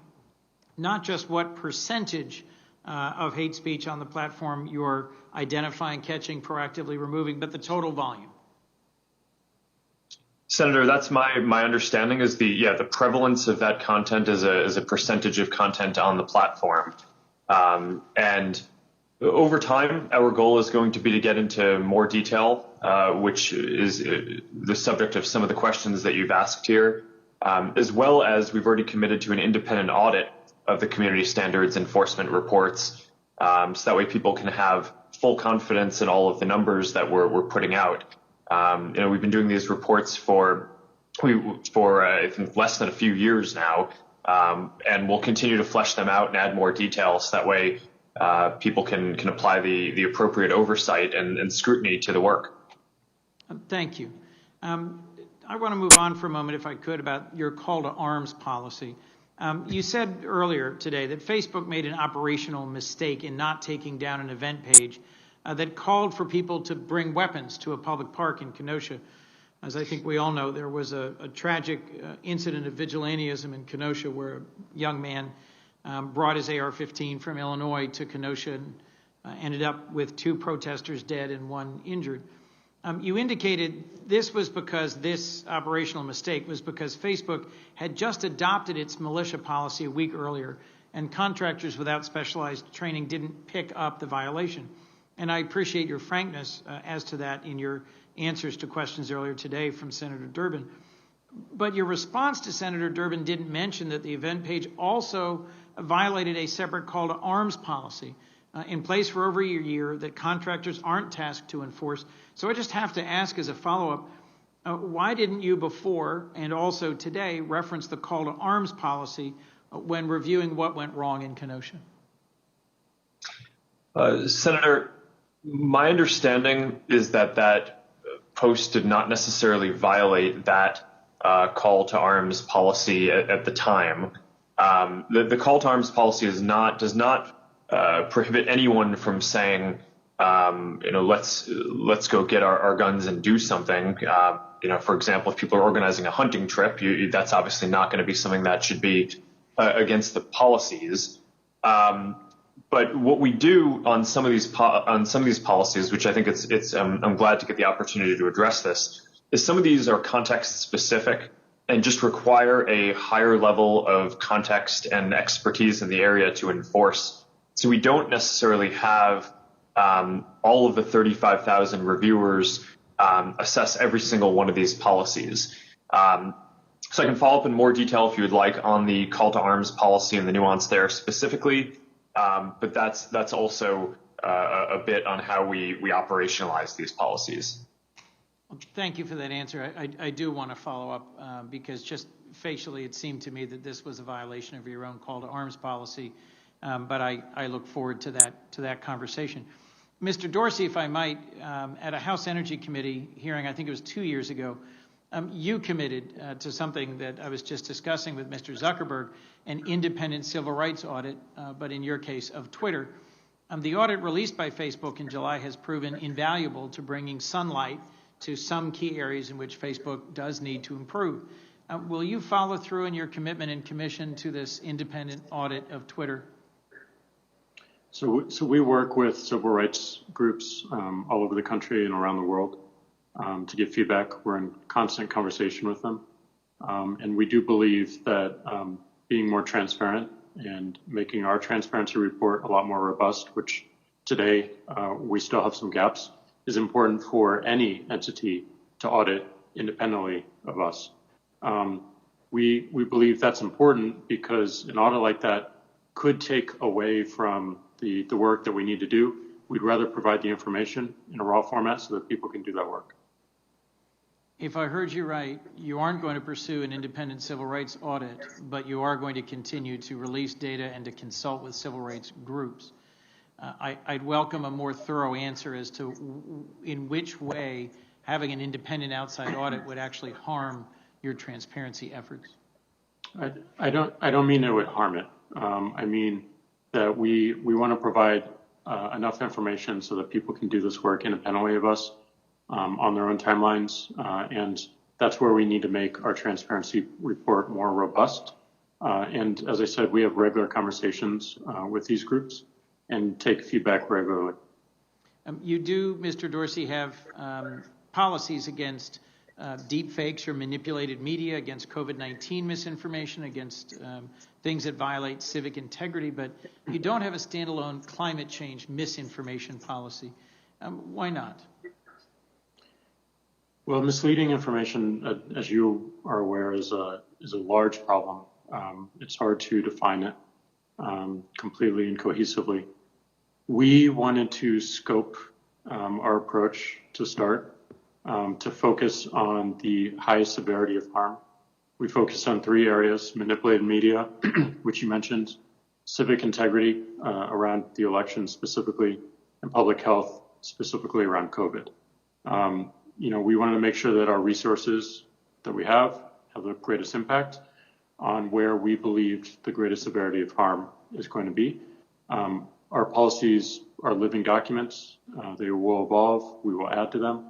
not just what percentage of hate speech on the platform you're identifying, catching, proactively removing, but the total volume? Senator, that's my understanding is the prevalence of that content is a percentage of content on the platform. And over time, our goal is going to be to get into more detail, which is the subject of some of the questions that you've asked here, as well as we've already committed to an independent audit of the community standards enforcement reports, so that way people can have full confidence in all of the numbers that we're putting out. We've been doing these reports for I think less than a few years now, and we'll continue to flesh them out and add more details. That way, people can apply the appropriate oversight and scrutiny to the work. Thank you. I want to move on for a moment, if I could, about your call to arms policy. You said earlier today that Facebook made an operational mistake in not taking down an event page that called for people to bring weapons to a public park in Kenosha. As I think we all know, there was a tragic incident of vigilantism in Kenosha where a young man brought his AR-15 from Illinois to Kenosha and ended up with 2 protesters dead and 1 injured. You indicated this was because this operational mistake was because Facebook had just adopted its militia policy a week earlier, and contractors without specialized training didn't pick up the violation. And I appreciate your frankness as to that in your answers to questions earlier today from Senator Durbin. But your response to Senator Durbin didn't mention that the event page also violated a separate call to arms policy in place for over a year that contractors aren't tasked to enforce. So I just have to ask as a follow-up, why didn't you before and also today reference the call to arms policy when reviewing what went wrong in Kenosha? Senator, my understanding is that post did not necessarily violate that call to arms policy at the time. The call to arms policy does not prohibit anyone from saying, let's go get our guns and do something. For example, if people are organizing a hunting trip, that's obviously not going to be something that should be against the policies. But what we do on some of these policies, which I think I'm glad to get the opportunity to address this, is some of these are context specific and just require a higher level of context and expertise in the area to enforce. So we don't necessarily have all of the 35,000 reviewers assess every single one of these policies. So I can follow up in more detail if you would like on the call to arms policy and the nuance there specifically. But that's also a bit on how we operationalize these policies. Well, thank you for that answer. I do want to follow up because just facially it seemed to me that this was a violation of your own call to arms policy. But I look forward to that conversation. Mr. Dorsey, if I might, at a House Energy Committee hearing, I think it was 2 years ago, you committed to something that I was just discussing with Mr. Zuckerberg, an independent civil rights audit, but in your case of Twitter. The audit released by Facebook in July has proven invaluable to bringing sunlight to some key areas in which Facebook does need to improve. Will you follow through in your commitment and commission to this independent audit of Twitter? So we work with civil rights groups all over the country and around the world to get feedback. We're in constant conversation with them. And we do believe that being more transparent and making our transparency report a lot more robust, which today we still have some gaps, is important for any entity to audit independently of us. We believe that's important because an audit like that could take away from the work that we need to do. We'd rather provide the information in a raw format so that people can do that work. If I heard you right, you aren't going to pursue an independent civil rights audit, but you are going to continue to release data and to consult with civil rights groups. I'd welcome a more thorough answer as to in which way having an independent outside audit would actually harm your transparency efforts. I don't mean it would harm it. I mean that we want to provide enough information so that people can do this work independently of us on their own timelines. And that's where we need to make our transparency report more robust. And as I said, we have regular conversations with these groups and take feedback regularly. You do, Mr. Dorsey, have policies against deep fakes or manipulated media, against COVID-19 misinformation, against things that violate civic integrity, but you don't have a standalone climate change misinformation policy. Why not? Well, misleading information, as you are aware, is a large problem. It's hard to define it completely and cohesively. We wanted to scope our approach to start to focus on the highest severity of harm. We focused on 3 areas: manipulated media, which you mentioned, civic integrity around the election specifically, and public health specifically around COVID. We wanted to make sure that our resources that we have the greatest impact on where we believed the greatest severity of harm is going to be. Our policies are living documents. They will evolve. We will add to them.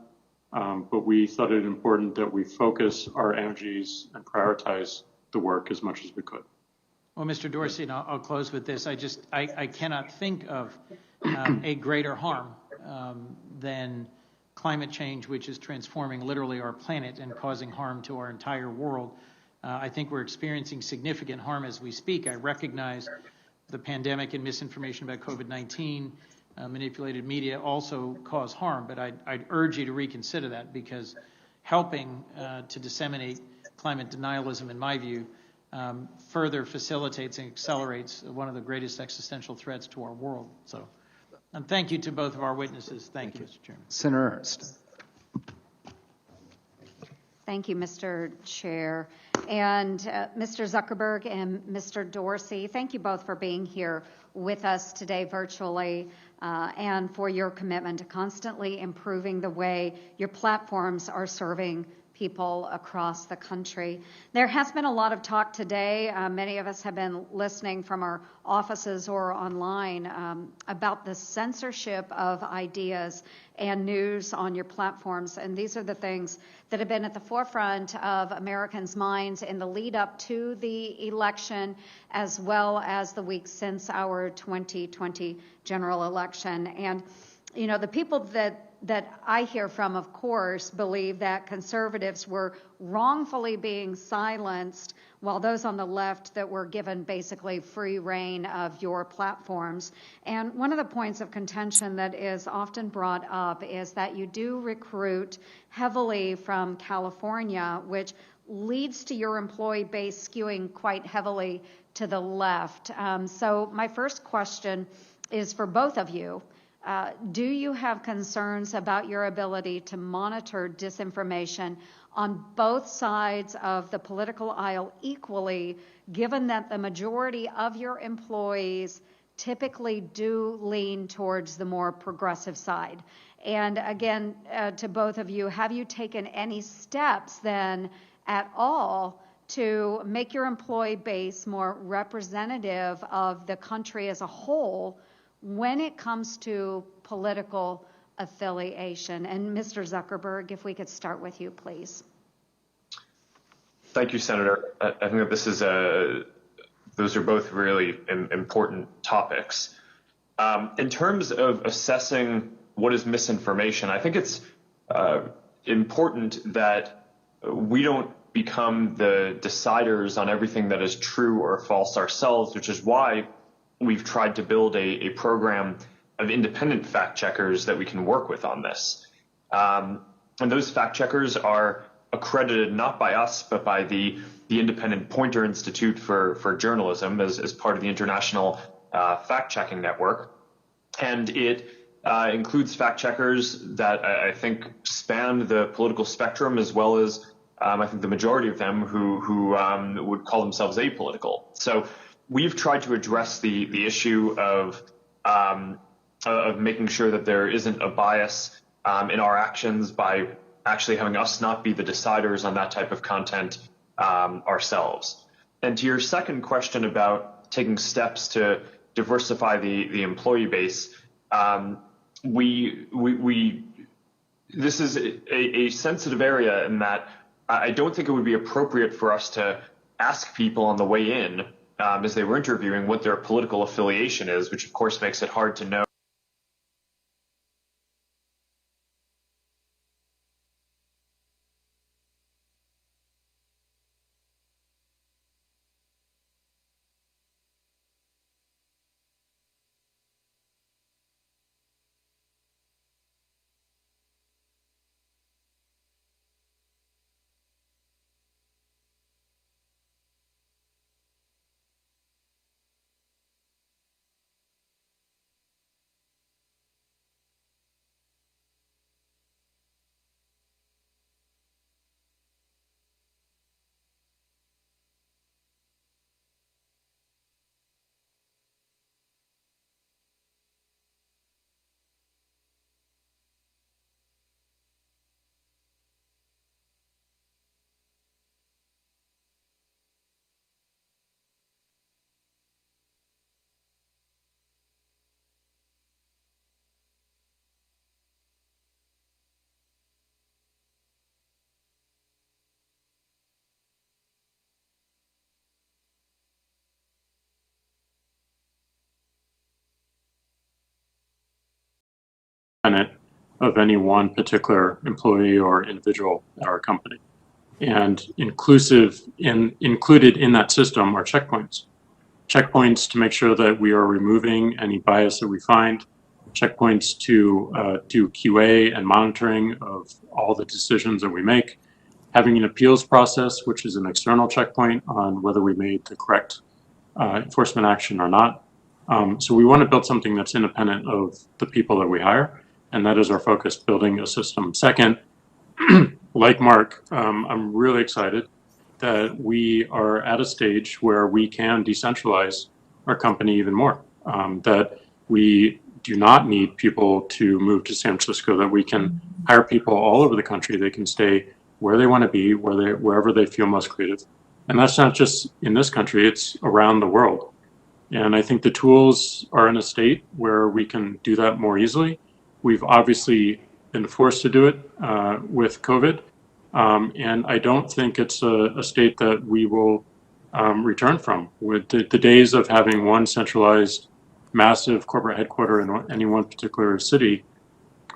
But we thought it important that we focus our energies and prioritize the work as much as we could. Well, Mr. Dorsey, and I'll close with this. I cannot think of a greater harm than climate change, which is transforming literally our planet and causing harm to our entire world. I think we're experiencing significant harm as we speak. I recognize the pandemic and misinformation about COVID-19, manipulated media also cause harm, but I'd urge you to reconsider that, because helping to disseminate climate denialism, in my view, further facilitates and accelerates one of the greatest existential threats to our world. So, and thank you to both of our witnesses. Thank you, Mr. Chairman. Senator Ernst. Thank you, Mr. Chair. And Mr. Zuckerberg and Mr. Dorsey, thank you both for being here with us today virtually and for your commitment to constantly improving the way your platforms are serving people across the country. There has been a lot of talk today. Many of us have been listening from our offices or online about the censorship of ideas and news on your platforms. And these are the things that have been at the forefront of Americans' minds in the lead up to the election, as well as the weeks since our 2020 general election. And, you know, the people that I hear from, of course, believe that conservatives were wrongfully being silenced, while those on the left that were given basically free reign of your platforms. And one of the points of contention that is often brought up is that you do recruit heavily from California, which leads to your employee base skewing quite heavily to the left. So my first question is for both of you. Do you have concerns about your ability to monitor disinformation on both sides of the political aisle equally, given that the majority of your employees typically do lean towards the more progressive side? And again, to both of you, have you taken any steps then at all to make your employee base more representative of the country as a whole when it comes to political affiliation? And Mr. Zuckerberg, if we could start with you, please. Thank you, Senator. I think that this is those are both really important topics. In terms of assessing what is misinformation, I think it's important that we don't become the deciders on everything that is true or false ourselves, which is why we've tried to build a program of independent fact checkers that we can work with on this. And those fact checkers are accredited not by us, but by the Independent Pointer Institute for Journalism as part of the International Fact Checking Network. And it includes fact checkers that I think span the political spectrum, as well as I think the majority of them who would call themselves apolitical. So we've tried to address the issue of making sure that there isn't a bias in our actions by actually having us not be the deciders on that type of content ourselves. And to your second question about taking steps to diversify the employee base, this is a sensitive area in that I don't think it would be appropriate for us to ask people on the way in as they were interviewing what their political affiliation is, which of course makes it hard to know. independent of any one particular employee or individual at our company. And included in that system are checkpoints. Checkpoints to make sure that we are removing any bias that we find, checkpoints to do QA and monitoring of all the decisions that we make, having an appeals process, which is an external checkpoint on whether we made the correct enforcement action or not. So we want to build something that's independent of the people that we hire, and that is our focus, building a system. Second, like Mark, I'm really excited that we are at a stage where we can decentralize our company even more, that we do not need people to move to San Francisco, that we can hire people all over the country. They can stay where they want to be, wherever they feel most creative. And that's not just in this country, it's around the world. And I think the tools are in a state where we can do that more easily. We've obviously been forced to do it with COVID. And I don't think it's a state that we will return from. With the days of having one centralized massive corporate headquarters in any one particular city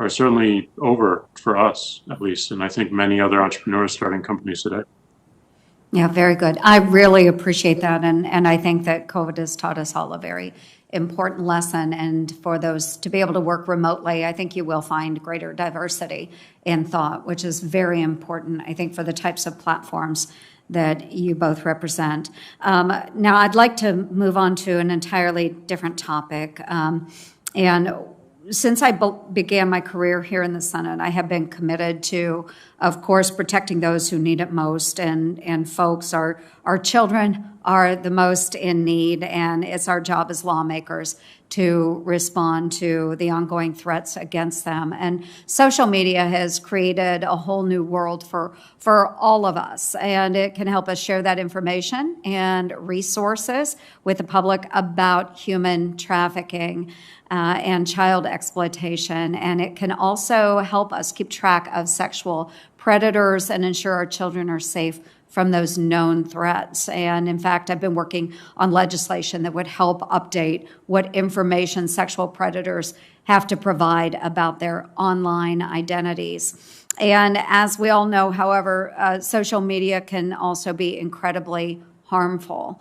are certainly over for us, at least, and I think many other entrepreneurs starting companies today. Yeah, very good. I really appreciate that, and I think that COVID has taught us all a very important lesson, and for those to be able to work remotely, I think you will find greater diversity in thought, which is very important, I think, for the types of platforms that you both represent. Now, I'd like to move on to an entirely different topic, and since I began my career here in the Senate, I have been committed to, of course, protecting those who need it most, and folks, our children are the most in need, and it's our job as lawmakers to respond to the ongoing threats against them. And social media has created a whole new world for all of us, and it can help us share that information and resources with the public about human trafficking and child exploitation. And it can also help us keep track of sexual predators and ensure our children are safe from those known threats. And in fact, I've been working on legislation that would help update what information sexual predators have to provide about their online identities. And as we all know, however, social media can also be incredibly harmful.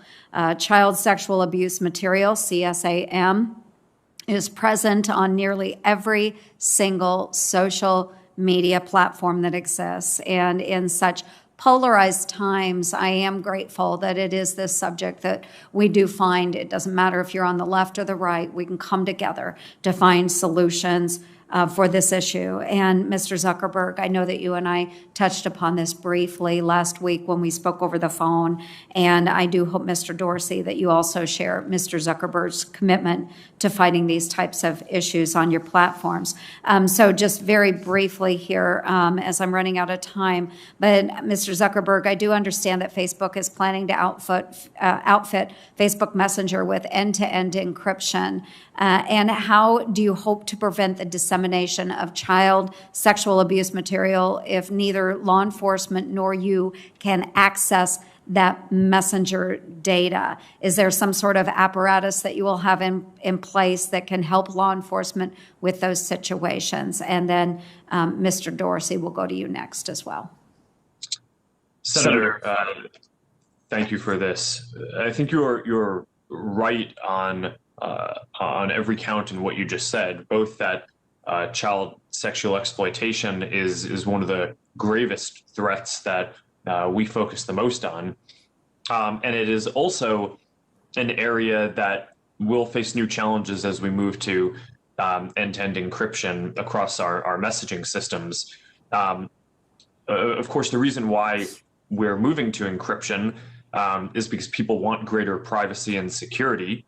Child sexual abuse material, CSAM, is present on nearly every single social media platform that exists. And in such polarized times, I am grateful that it is this subject that we do find, it doesn't matter if you're on the left or the right, we can come together to find solutions for this issue. And Mr. Zuckerberg, I know that you and I touched upon this briefly last week when we spoke over the phone, and I do hope, Mr. Dorsey, that you also share Mr. Zuckerberg's commitment to fighting these types of issues on your platforms. So just very briefly here, as I'm running out of time, but Mr. Zuckerberg, I do understand that Facebook is planning to outfit Facebook Messenger with end-to-end encryption. And how do you hope to prevent the dissemination of child sexual abuse material if neither law enforcement nor you can access that messenger data? Is there some sort of apparatus that you will have in place that can help law enforcement with those situations? And then Mr. Dorsey, will go to you next as well. Senator, thank you for this. I think you're right on every count in what you just said, both that child sexual exploitation is one of the gravest threats that we focus the most on. And it is also an area that will face new challenges as we move to end-to-end encryption across our messaging systems. Of course, the reason why we're moving to encryption is because people want greater privacy and security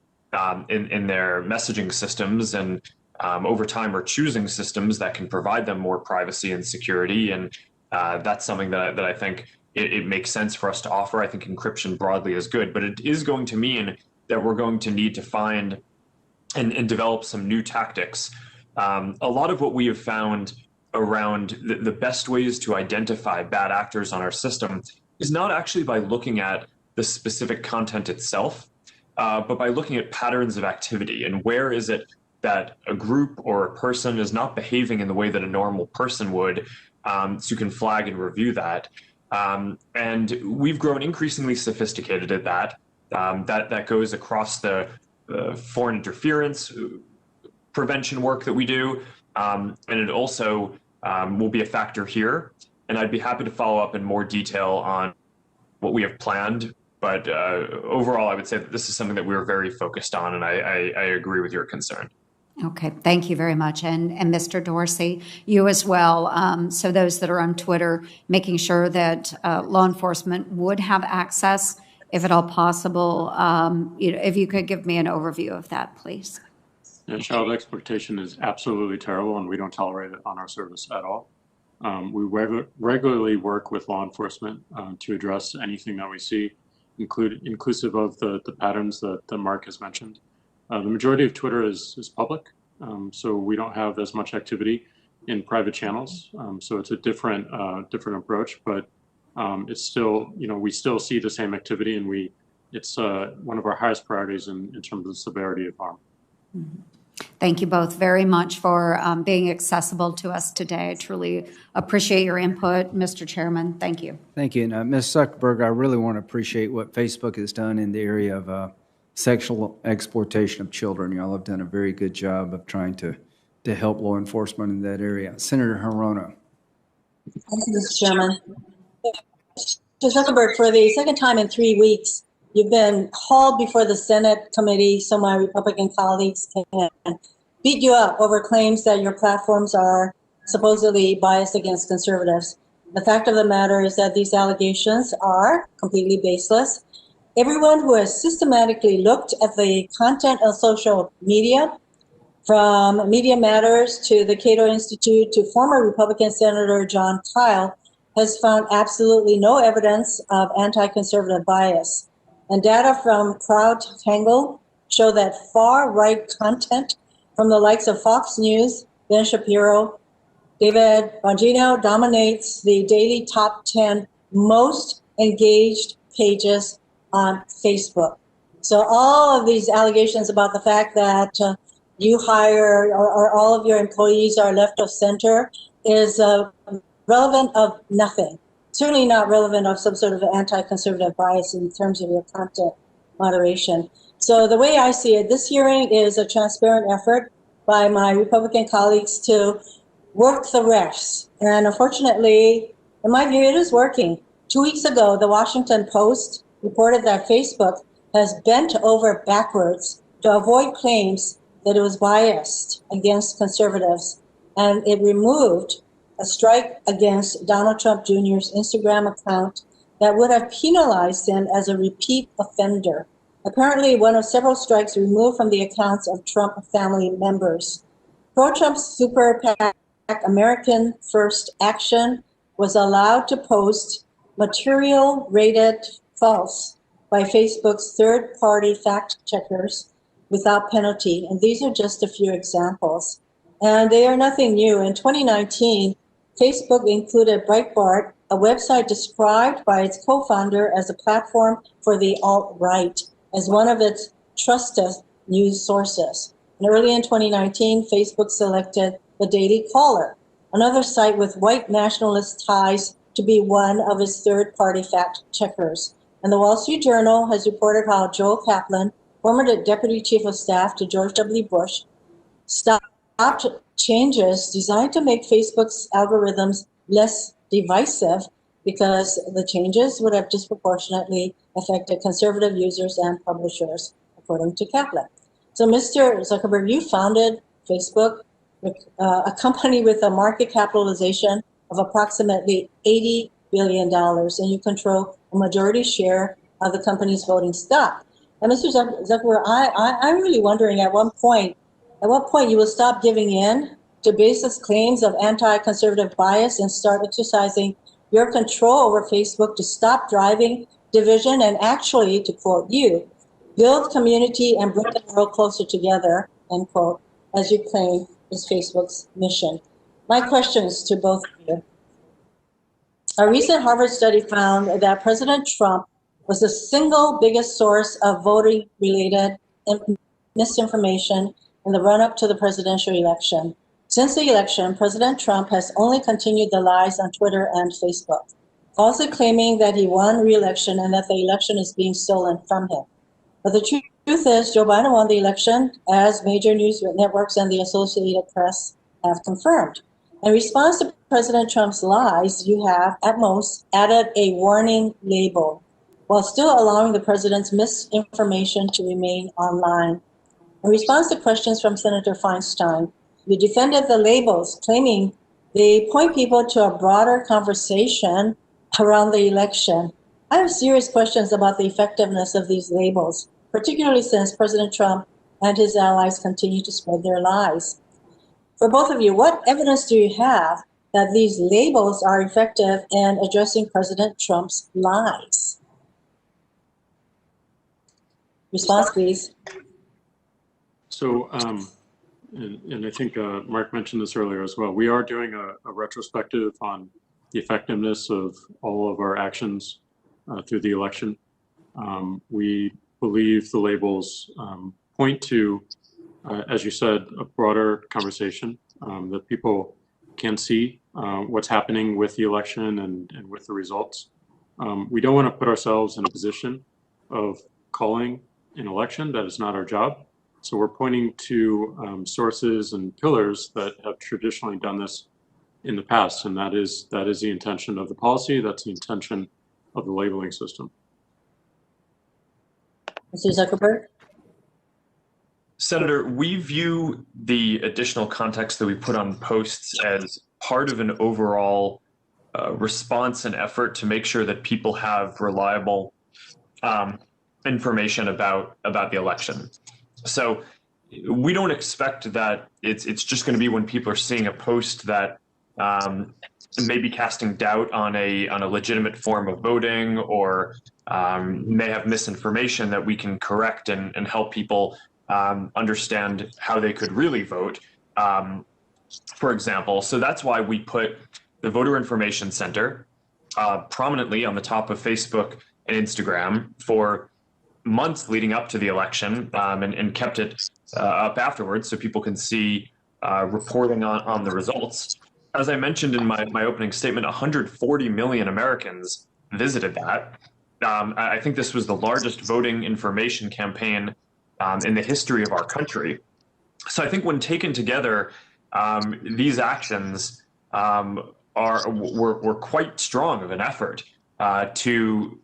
in their messaging systems, and over time are choosing systems that can provide them more privacy and security. And that's something that I think it makes sense for us to offer. I think encryption broadly is good, but it is going to mean that we're going to need to find and develop some new tactics. A lot of what we have found around the best ways to identify bad actors on our system is not actually by looking at the specific content itself, but by looking at patterns of activity and where is it that a group or a person is not behaving in the way that a normal person would, so you can flag and review that. And we've grown increasingly sophisticated at that. That goes across the foreign interference prevention work that we do, and it also will be a factor here. And I'd be happy to follow up in more detail on what we have planned. But overall, I would say that this is something that we're very focused on, and I agree with your concern. Okay, thank you very much. And Mr. Dorsey, you as well. So those that are on Twitter, making sure that law enforcement would have access, if at all possible. If you could give me an overview of that, please. Yeah, child exploitation is absolutely terrible, and we don't tolerate it on our service at all. We regularly work with law enforcement to address anything that we see, inclusive of the patterns that Mark has mentioned. The majority of Twitter is public, so we don't have as much activity in private channels. So it's a different approach, but it's still, we still see the same activity, and it's one of our highest priorities in terms of the severity of harm. Mm-hmm. Thank you both very much for being accessible to us today. I truly appreciate your input, Mr. Chairman. Thank you. Thank you. And Ms. Zuckerberg, I really want to appreciate what Facebook has done in the area of sexual exploitation of children. Y'all have done a very good job of trying to help law enforcement in that area. Senator Hirono. Thank you, Mr. Chairman. Mr. Zuckerberg, for the second time in 3 weeks, you've been hauled before the Senate committee so my Republican colleagues can beat you up over claims that your platforms are supposedly biased against conservatives. The fact of the matter is that these allegations are completely baseless. Everyone who has systematically looked at the content of social media, from Media Matters to the Cato Institute to former Republican Senator John Kyle, has found absolutely no evidence of anti-conservative bias. And data from CrowdTangle show that far-right content from the likes of Fox News, Ben Shapiro, David Bongino dominates the daily top 10 most engaged pages on Facebook. So all of these allegations about the fact that you hire or all of your employees are left of center is relevant of nothing. Certainly not relevant of some sort of anti-conservative bias in terms of your content moderation. So the way I see it, this hearing is a transparent effort by my Republican colleagues to work the refs. And unfortunately, in my view, it is working. 2 weeks ago, the Washington Post reported that Facebook has bent over backwards to avoid claims that it was biased against conservatives. And it removed a strike against Donald Trump Jr.'s Instagram account that would have penalized him as a repeat offender. Apparently, one of several strikes removed from the accounts of Trump family members. Pro-Trump super PAC American First Action was allowed to post material rated false by Facebook's third-party fact checkers without penalty. And these are just a few examples. And they are nothing new. In 2019, Facebook included Breitbart, a website described by its co-founder as a platform for the alt-right, as one of its trusted news sources. And early in 2019, Facebook selected the Daily Caller, another site with white nationalist ties, to be one of its third-party fact checkers. And the Wall Street Journal has reported how Joel Kaplan, former deputy chief of staff to George W. Bush, stopped changes designed to make Facebook's algorithms less divisive because the changes would have disproportionately affected conservative users and publishers, according to Kaplan. So Mr. Zuckerberg, you founded Facebook, a company with a market capitalization of approximately $80 billion, and you control a majority share of the company's voting stock. And Mr. Zuckerberg, I'm really wondering at what point you will stop giving in to baseless claims of anti-conservative bias and start exercising your control over Facebook to stop driving division and actually, to quote you, build community and bring the world closer together, end quote, as you claim is Facebook's mission. My questions to both of you. A recent Harvard study found that President Trump was the single biggest source of voting-related misinformation in the run-up to the presidential election. Since the election, President Trump has only continued the lies on Twitter and Facebook, falsely claiming that he won re-election and that the election is being stolen from him. But the truth is, Joe Biden won the election, as major news networks and the Associated Press have confirmed. In response to President Trump's lies, you have, at most, added a warning label, while still allowing the president's misinformation to remain online. In response to questions from Senator Feinstein, you defended the labels, claiming they point people to a broader conversation around the election. I have serious questions about the effectiveness of these labels, particularly since President Trump and his allies continue to spread their lies. For both of you, what evidence do you have that these labels are effective in addressing President Trump's lies? Response, please. So, and I think Mark mentioned this earlier as well. We are doing a retrospective on the effectiveness of all of our actions through the election. We believe the labels point to, as you said, a broader conversation that people can see what's happening with the election and with the results. We don't want to put ourselves in a position of calling an election. That is not our job. So we're pointing to sources and pillars that have traditionally done this in the past, and that is the intention of the policy. That's the intention of the labeling system. Mr. Zuckerberg? Senator, we view the additional context that we put on posts as part of an overall response and effort to make sure that people have reliable information about the election. So we don't expect that it's just going to be when people are seeing a post that may be casting doubt on a legitimate form of voting or may have misinformation that we can correct and help people understand how they could really vote, for example. So that's why we put the Voter Information Center prominently on the top of Facebook and Instagram for months leading up to the election, and kept it up afterwards so people can see reporting on the results. As I mentioned in my opening statement, 140 million Americans visited that. I think this was the largest voting information campaign in the history of our country. So I think when taken together, these actions were quite strong of an effort to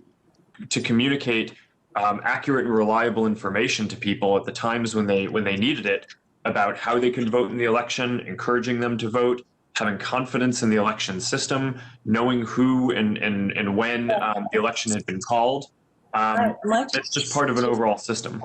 communicate accurate and reliable information to people at the times when they needed it about how they could vote in the election, encouraging them to vote, having confidence in the election system, knowing who and when the election had been called. It's just part of an overall system.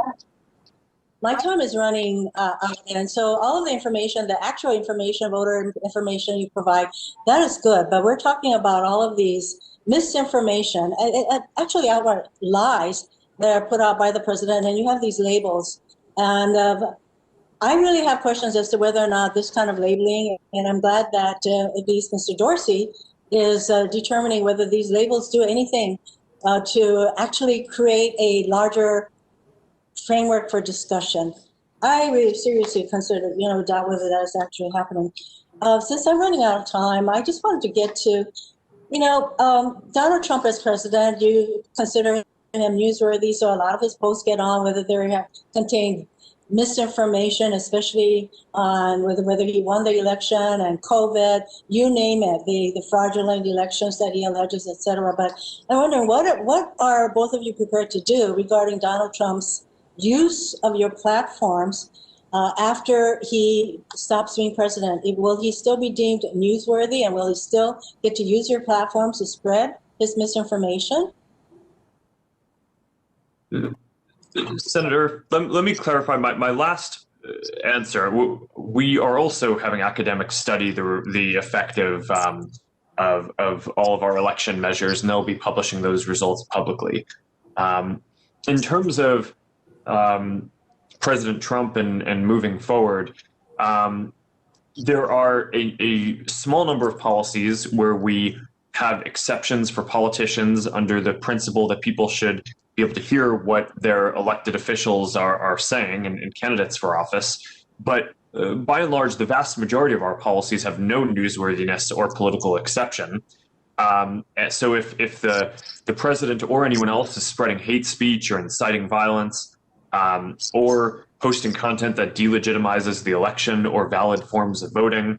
My time is running out, and so all of the information, the actual information, voter information you provide, that is good. But we're talking about all of these misinformation, and actually outright lies that are put out by the president, and you have these labels. And I really have questions as to whether or not this kind of labeling, and I'm glad that at least Mr. Dorsey is determining whether these labels do anything to actually create a larger framework for discussion. I really seriously consider, doubt whether that is actually happening. Since I'm running out of time, I just wanted to get to, Donald Trump as president, you consider him newsworthy, so a lot of his posts get on whether they contain misinformation, especially on whether he won the election and COVID, you name it, the fraudulent elections that he alleges, etc. But I'm wondering, what are both of you prepared to do regarding Donald Trump's use of your platforms after he stops being president? Will he still be deemed newsworthy, and will he still get to use your platforms to spread his misinformation? Senator, let me clarify my last answer. We are also having academics study the effect of all of our election measures, and they'll be publishing those results publicly. In terms of President Trump and moving forward, there are a small number of policies where we have exceptions for politicians under the principle that people should be able to hear what their elected officials are saying and candidates for office. But by and large, the vast majority of our policies have no newsworthiness or political exception. So if the president or anyone else is spreading hate speech or inciting violence, or posting content that delegitimizes the election or valid forms of voting,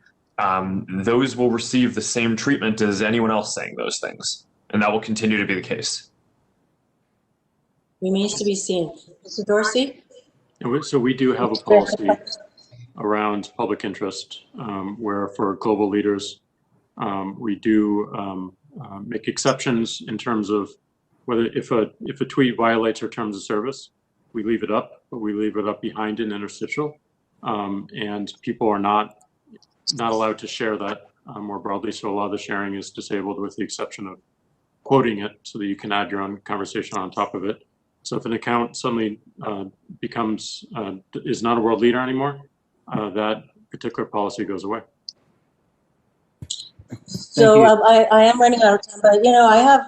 those will receive the same treatment as anyone else saying those things. And that will continue to be the case. Remains to be seen. Mr. Dorsey? So we do have a policy around public interest, where for global leaders, we do make exceptions in terms of whether if a tweet violates our terms of service, we leave it up, but we leave it up behind an interstitial, and people are not allowed to share that more broadly. So a lot of the sharing is disabled, with the exception of quoting it, so that you can add your own conversation on top of it. So if an account suddenly is not a world leader anymore, that particular policy goes away. So I am running out of time, but I have,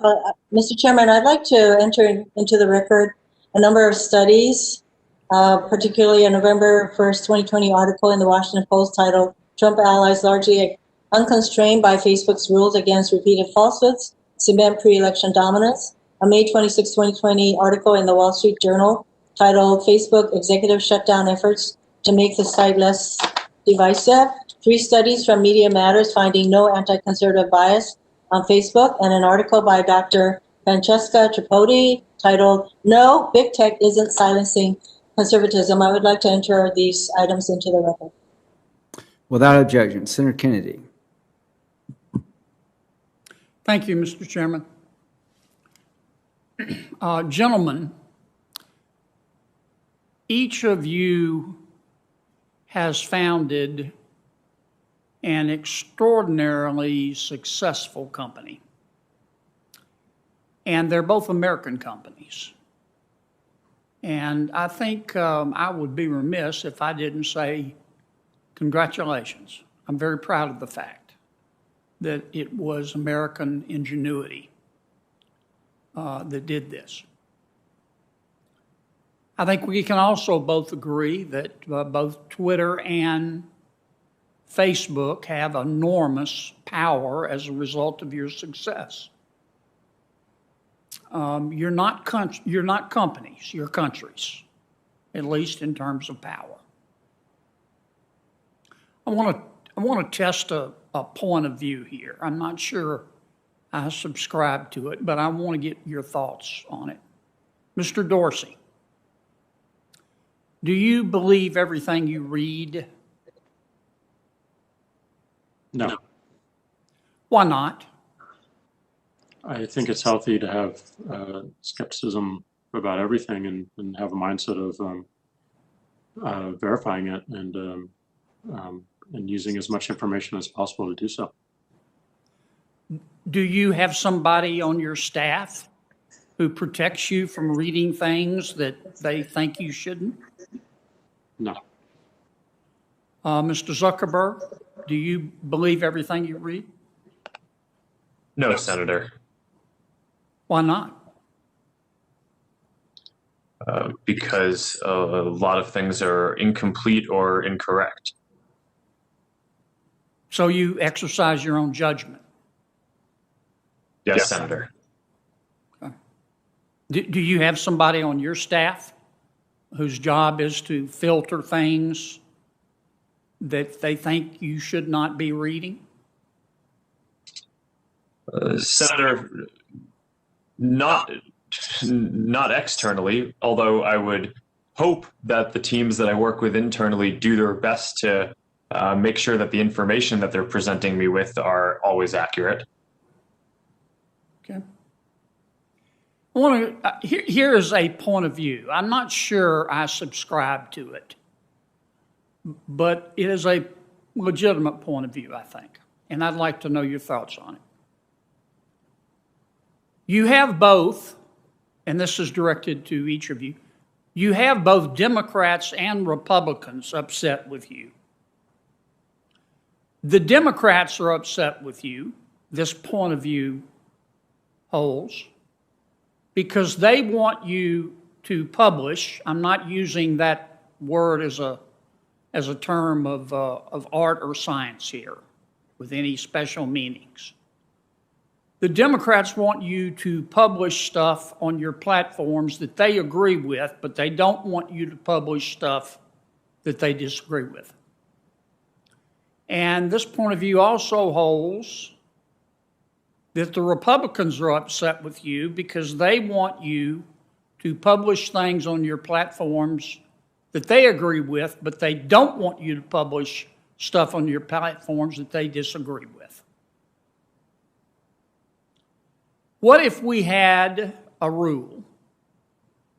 Mr. Chairman, I'd like to enter into the record a number of studies, particularly a November 1st, 2020 article in the Washington Post titled "Trump Allies Largely Unconstrained by Facebook's Rules Against Repeated Falsehoods Cement Pre-Election Dominance," a May 26, 2020 article in the Wall Street Journal titled "Facebook Executive Shutdown Efforts to Make the Site Less Divisive," 3 studies from Media Matters finding no anti-conservative bias on Facebook, and an article by Dr. Francesca Tripodi titled "No, Big Tech Isn't Silencing Conservatism." I would like to enter these items into the record. Without objection. Senator Kennedy. Thank you, Mr. Chairman. Gentlemen, each of you has founded an extraordinarily successful company. And they're both American companies. And I think I would be remiss if I didn't say congratulations. I'm very proud of the fact that it was American ingenuity that did this. I think we can also both agree that both Twitter and Facebook have enormous power as a result of your success. You're not companies, you're countries, at least in terms of power. I want to test a point of view here. I'm not sure I subscribe to it, but I want to get your thoughts on it. Mr. Dorsey, do you believe everything you read? No. Why not? I think it's healthy to have skepticism about everything and have a mindset of verifying it and using as much information as possible to do so. Do you have somebody on your staff who protects you from reading things that they think you shouldn't? No. Mr. Zuckerberg, do you believe everything you read? No, Senator. Why not? Because a lot of things are incomplete or incorrect. So you exercise your own judgment? Yes, Senator. Okay. Do you have somebody on your staff whose job is to filter things that they think you should not be reading? Senator, not externally, although I would hope that the teams that I work with internally do their best to make sure that the information that they're presenting me with are always accurate. Okay. Here is a point of view. I'm not sure I subscribe to it, but it is a legitimate point of view, I think, and I'd like to know your thoughts on it. You have both, and this is directed to each of you, you have both Democrats and Republicans upset with you. The Democrats are upset with you, this point of view holds, because they want you to publish, I'm not using that word as a as a term of art or science here with any special meanings. The Democrats want you to publish stuff on your platforms that they agree with, but they don't want you to publish stuff that they disagree with. And this point of view also holds that the Republicans are upset with you because they want you to publish things on your platforms that they agree with, but they don't want you to publish stuff on your platforms that they disagree with. What if we had a rule?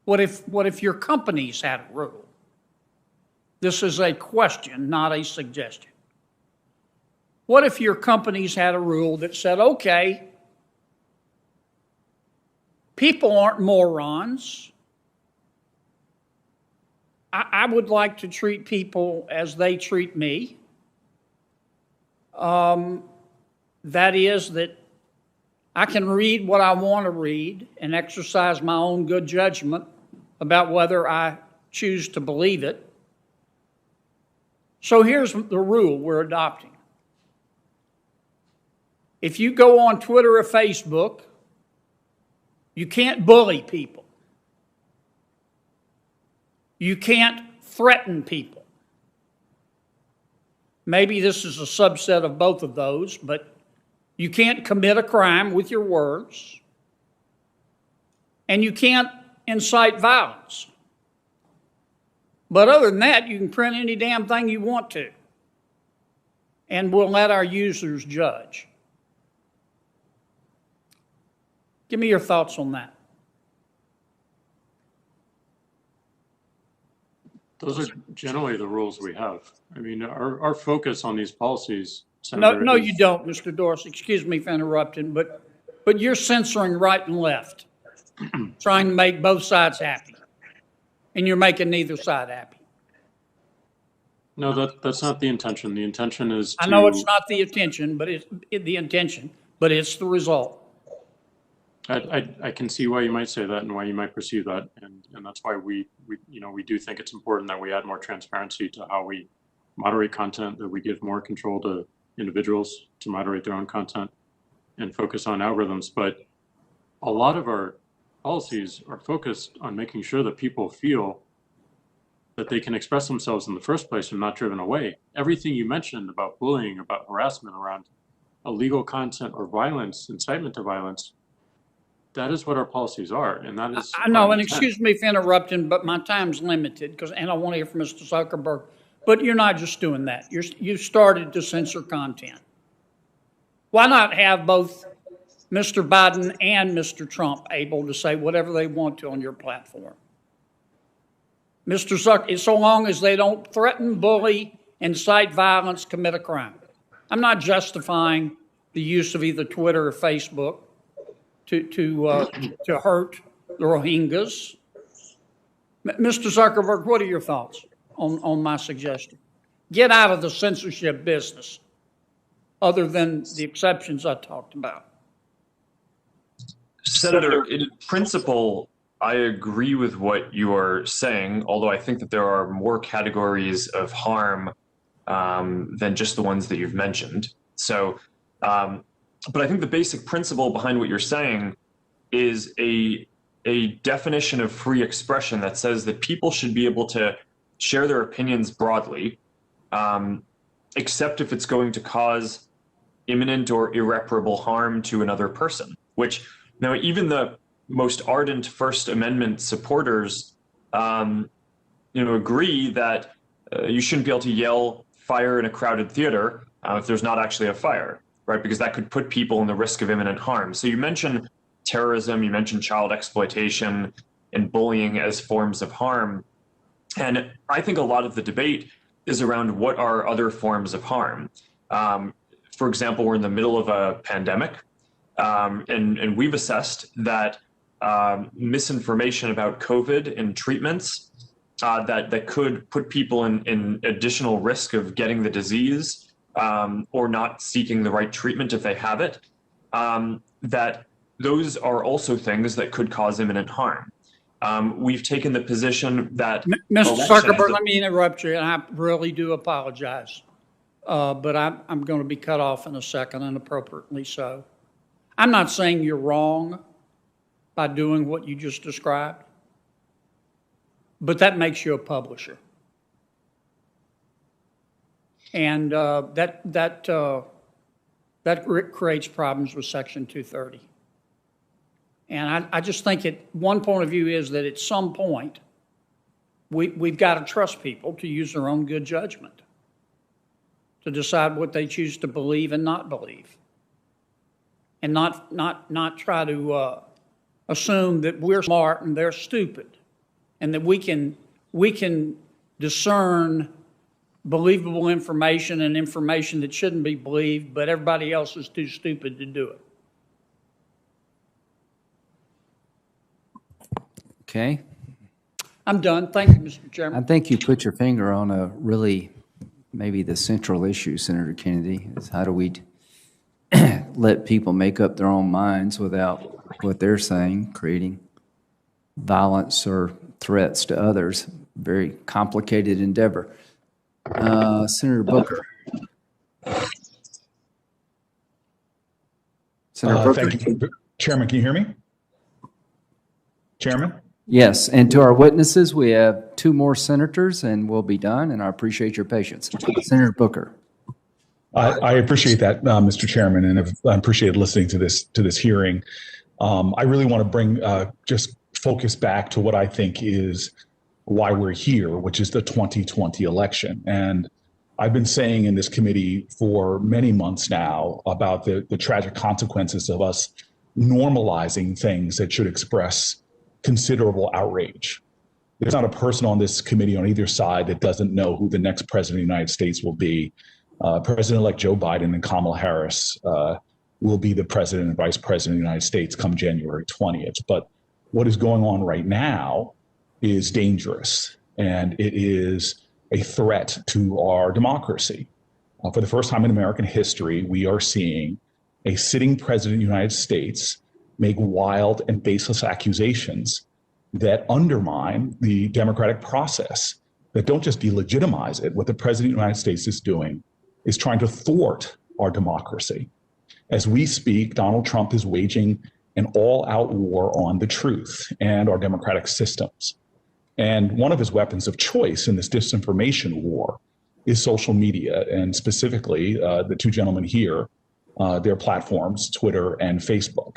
What if your companies had a rule? This is a question, not a suggestion. What if your companies had a rule that said, okay, people aren't morons. I would like to treat people as they treat me. That is that I can read what I want to read and exercise my own good judgment about whether I choose to believe it. So here's the rule we're adopting. If you go on Twitter or Facebook, you can't bully people. You can't threaten people. Maybe this is a subset of both of those, but you can't commit a crime with your words, and you can't incite violence. But other than that, you can print any damn thing you want to, and we'll let our users judge. Give me your thoughts on that. Those are generally the rules we have. I mean, our focus on these policies, Senator, No, you don't, Mr. Dorsey. Excuse me for interrupting, but you're censoring right and left, trying to make both sides happy, and you're making neither side happy. No, that's not the intention. The intention is to... I know it's not the intention, but it's the result. I can see why you might say that and why you might perceive that, and that's why we do think it's important that we add more transparency to how we moderate content, that we give more control to individuals to moderate their own content and focus on algorithms. But a lot of our policies are focused on making sure that people feel that they can express themselves in the first place and not driven away. Everything you mentioned about bullying, about harassment around illegal content or violence, incitement to violence, that is what our policies are, and that is... I know, and excuse me for interrupting, but my time's limited, and I want to hear from Mr. Zuckerberg. But you're not just doing that. You started to censor content. Why not have both Mr. Biden and Mr. Trump able to say whatever they want to on your platform? Mr. Zucker, so long as they don't threaten, bully, incite violence, commit a crime. I'm not justifying the use of either Twitter or Facebook to hurt the Rohingyas. Mr. Zuckerberg, what are your thoughts on my suggestion? Get out of the censorship business, other than the exceptions I talked about. Senator, in principle, I agree with what you are saying, although I think that there are more categories of harm than just the ones that you've mentioned. So, but I think the basic principle behind what you're saying is a definition of free expression that says that people should be able to share their opinions broadly, except if it's going to cause imminent or irreparable harm to another person, which now even the most ardent First Amendment supporters, agree that you shouldn't be able to yell fire in a crowded theater if there's not actually a fire, right? Because that could put people in the risk of imminent harm. So you mentioned terrorism, you mentioned child exploitation and bullying as forms of harm. And I think a lot of the debate is around what are other forms of harm. For example, we're in the middle of a pandemic, and we've assessed that misinformation about COVID and treatments that could put people in additional risk of getting the disease or not seeking the right treatment if they have it, that those are also things that could cause imminent harm. we've taken the position that Mr. election Zuckerberg, let me interrupt you, and I really do apologize. But I'm going to be cut off in a second, and appropriately so. I'm not saying you're wrong by doing what you just described, but that makes you a publisher. And that creates problems with Section 230. And I just think one point of view is that at some point, we've got to trust people to use their own good judgment to decide what they choose to believe and not believe, and not try to assume that we're smart and they're stupid, and that we can discern believable information and information that shouldn't be believed, but everybody else is too stupid to do it. Okay. I'm done. Thank you, Mr. Chairman. I think you put your finger on a really, maybe the central issue, Senator Kennedy, is how do we let people make up their own minds without what they're saying, creating violence or threats to others. Very complicated endeavor. Senator Booker. Senator Booker. Thank you. Chairman, can you hear me? Chairman? Yes, and to our witnesses, we have 2 more senators, and we'll be done, and I appreciate your patience. Senator Booker. I appreciate that, Mr. Chairman, and I appreciate listening to this hearing. I really want to bring just focus back to what I think is why we're here, which is the 2020 election. And I've been saying in this committee for many months now about the tragic consequences of us normalizing things that should express considerable outrage. There's not a person on this committee on either side that doesn't know who the next president of the United States will be. President-elect Joe Biden and Kamala Harris will be the president and vice president of the United States come January 20th. But what is going on right now is dangerous, and it is a threat to our democracy. For the first time in American history, we are seeing a sitting president of the United States make wild and baseless accusations that undermine the democratic process, that don't just delegitimize it. What the president of the United States is doing is trying to thwart our democracy. As we speak, Donald Trump is waging an all-out war on the truth and our democratic systems. And one of his weapons of choice in this disinformation war is social media, and specifically the 2 gentlemen here, their platforms, Twitter and Facebook.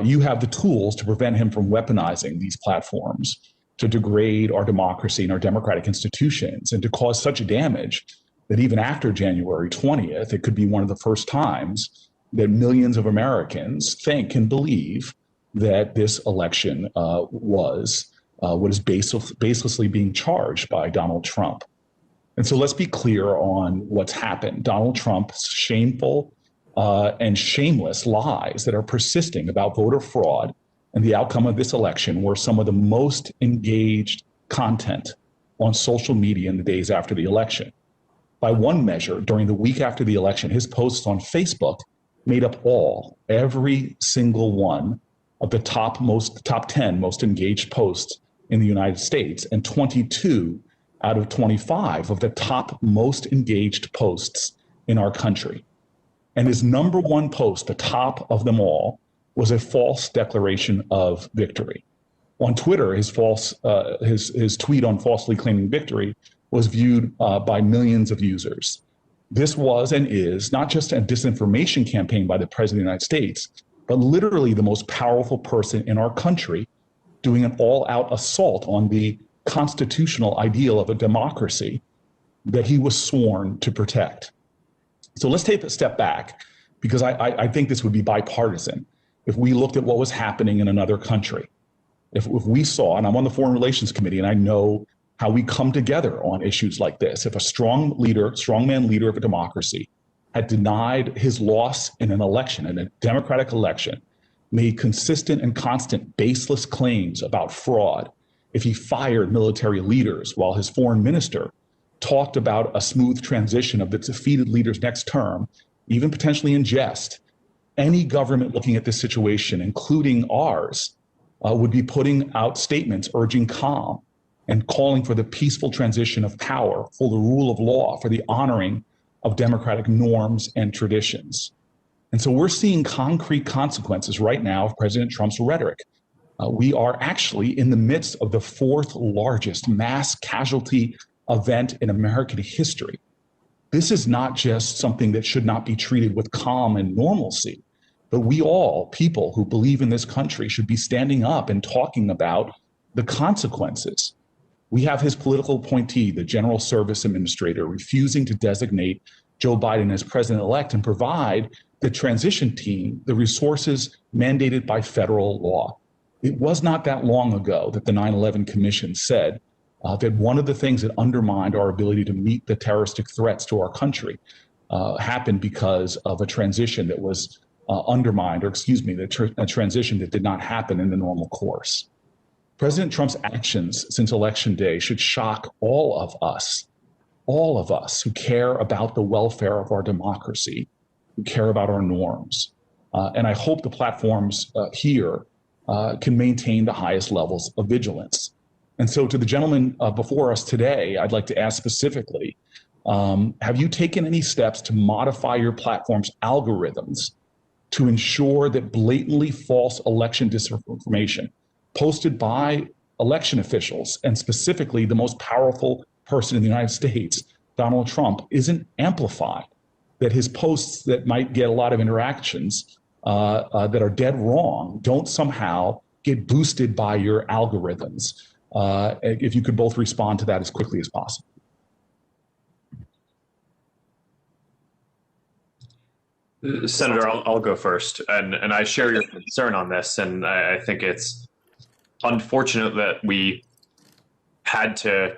You have the tools to prevent him from weaponizing these platforms to degrade our democracy and our democratic institutions and to cause such damage that even after January 20th, it could be one of the first times that millions of Americans think and believe that this election was what is baselessly being charged by Donald Trump. And so let's be clear on what's happened. Donald Trump's shameful and shameless lies that are persisting about voter fraud and the outcome of this election were some of the most engaged content on social media in the days after the election. By one measure, during the week after the election, his posts on Facebook made up every single one of the top 10 most engaged posts in the United States, and 22 out of 25 of the top most engaged posts in our country. And his number one post, the top of them all, was a false declaration of victory. On Twitter, his tweet on falsely claiming victory was viewed by millions of users. This was and is not just a disinformation campaign by the President of the United States, but literally the most powerful person in our country doing an all-out assault on the constitutional ideal of a democracy that he was sworn to protect. So let's take a step back, because I think this would be bipartisan if we looked at what was happening in another country. If we saw, and I'm on the Foreign Relations Committee, and I know how we come together on issues like this. If a strongman leader of a democracy had denied his loss in an election, in a democratic election, made consistent and constant baseless claims about fraud, if he fired military leaders while his foreign minister talked about a smooth transition of the defeated leader's next term, even potentially in jest, any government looking at this situation, including ours, would be putting out statements urging calm and calling for the peaceful transition of power, for the rule of law, for the honoring of democratic norms and traditions. And so we're seeing concrete consequences right now of President Trump's rhetoric. We are actually in the midst of the 4th largest mass casualty event in American history. This is not just something that should not be treated with calm and normalcy, but we all, people who believe in this country, should be standing up and talking about the consequences. We have his political appointee, the General Service Administrator, refusing to designate Joe Biden as president-elect and provide the transition team the resources mandated by federal law. It was not that long ago that the 9/11 Commission said that one of the things that undermined our ability to meet the terroristic threats to our country happened because of a transition that was undermined, or excuse me, a transition that did not happen in the normal course. President Trump's actions since Election Day should shock all of us who care about the welfare of our democracy, who care about our norms. And I hope the platforms here can maintain the highest levels of vigilance. And so to the gentleman before us today, I'd like to ask specifically, have you taken any steps to modify your platform's algorithms to ensure that blatantly false election disinformation posted by election officials, and specifically the most powerful person in the United States, Donald Trump, isn't amplified, that his posts that might get a lot of interactions that are dead wrong don't somehow get boosted by your algorithms? If you could both respond to that as quickly as possible. Senator, I'll go first, and I share your concern on this, and I think it's unfortunate that we had to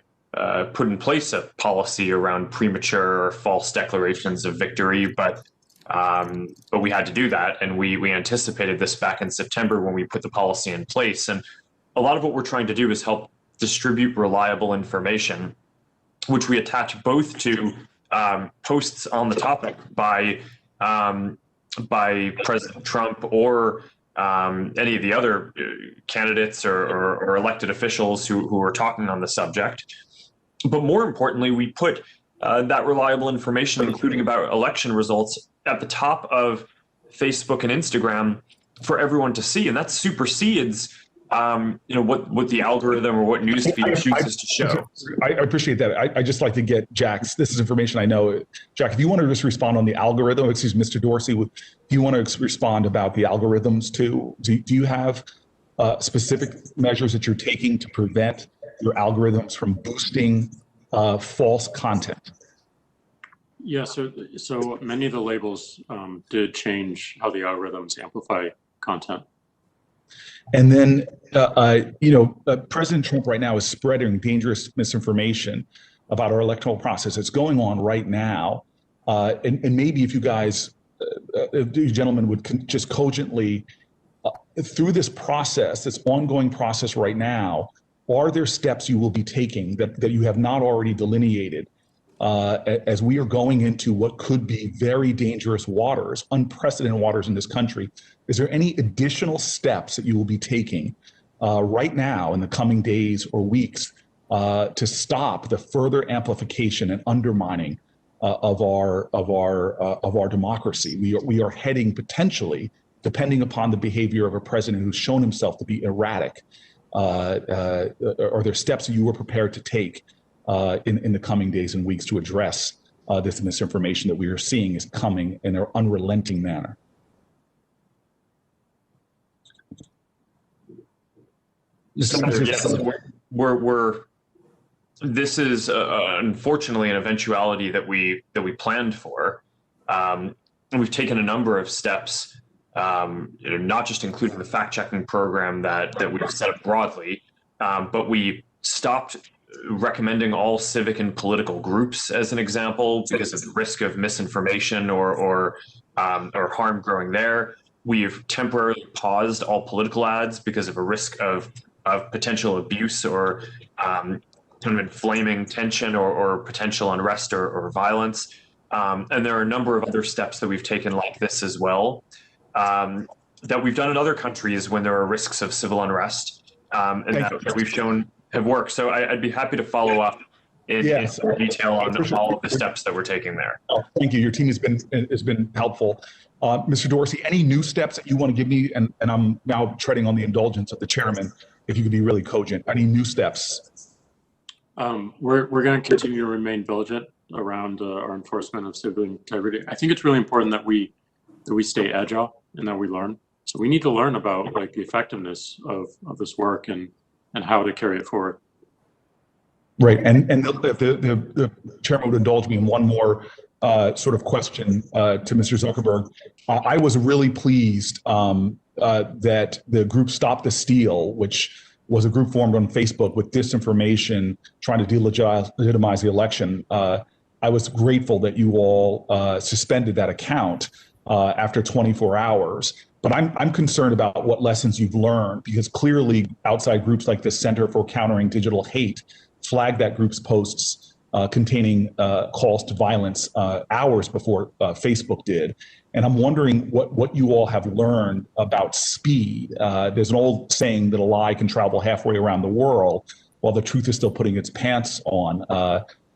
put in place a policy around premature or false declarations of victory, but we had to do that, and we anticipated this back in September when we put the policy in place. And a lot of what we're trying to do is help distribute reliable information, which we attach both to posts on the topic by President Trump or any of the other candidates or elected officials who are talking on the subject. But more importantly, we put that reliable information, including about election results, at the top of Facebook and Instagram for everyone to see, and that supersedes what the algorithm or what newsfeed chooses to show. I appreciate that. I just like to get Jack's. This is information I know. Jack, if you want to just respond on the algorithm, excuse Mr. Dorsey, do you want to respond about the algorithms too? Do you have specific measures that you're taking to prevent your algorithms from boosting false content? Yeah, so many of the labels did change how the algorithms amplify content. And then, President Trump right now is spreading dangerous misinformation about our electoral process. It's going on right now. And maybe if you guys, if you gentlemen would just cogently, through this process, this ongoing process right now, are there steps you will be taking that you have not already delineated as we are going into what could be very dangerous waters, unprecedented waters in this country? Is there any additional steps that you will be taking right now in the coming days or weeks to stop the further amplification and undermining of our democracy? We are heading potentially, depending upon the behavior of a president who's shown himself to be erratic. Are there steps that you were prepared to take in the coming days and weeks to address this misinformation that we are seeing is coming in an unrelenting manner? Senator, yes, this is unfortunately an eventuality that we planned for, and we've taken a number of steps, not just including the fact-checking program that we've set up broadly, but we stopped recommending all civic and political groups as an example because of the risk of misinformation or harm growing there. We've temporarily paused all political ads because of a risk of potential abuse or kind of inflaming tension or potential unrest or violence. And there are a number of other steps that we've taken like this as well. that we've done in other countries when there are risks of civil unrest, and that we've shown have worked. So I'd be happy to follow up in more detail on all of the steps that we're taking there. Oh, thank you. Your team has been helpful. Mr. Dorsey, any new steps that you want to give me? And I'm now treading on the indulgence of the chairman, if you could be really cogent. Any new steps? We're going to continue to remain vigilant around our enforcement of civil integrity. I think it's really important that we stay agile and that we learn. So we need to learn about the effectiveness of this work and how to carry it forward. Right, and if the chairman would indulge me in one more sort of question to Mr. Zuckerberg. I was really pleased that the group Stop the Steal, which was a group formed on Facebook with disinformation, trying to delegitimize the election. I was grateful that you all suspended that account after 24 hours. But I'm concerned about what lessons you've learned, because clearly outside groups like the Center for Countering Digital Hate flagged that group's posts containing calls to violence hours before Facebook did. And I'm wondering what you all have learned about speed. There's an old saying that a lie can travel halfway around the world while the truth is still putting its pants on.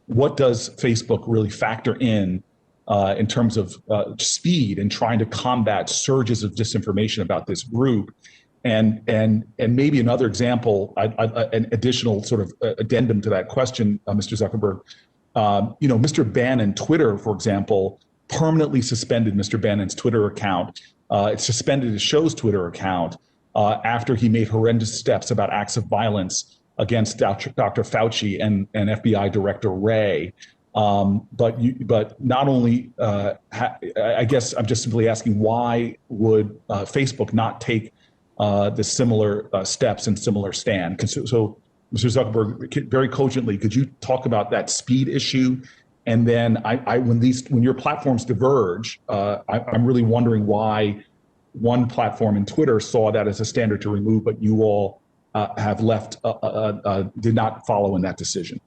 What does Facebook really factor in terms of speed and trying to combat surges of disinformation about this group? And maybe another example, an additional sort of addendum to that question, Mr. Zuckerberg. Mr. Bannon, Twitter, for example, permanently suspended Mr. Bannon's Twitter account. It suspended his show's Twitter account after he made horrendous steps about acts of violence against Dr. Fauci and FBI Director Wray. But not only, I guess I'm just simply asking, why would Facebook not take the similar steps and similar stand? So, Mr. Zuckerberg, very cogently, could you talk about that speed issue? And then when your platforms diverge, I'm really wondering why one platform in Twitter saw that as a standard to remove, but you all have did not follow in that decision.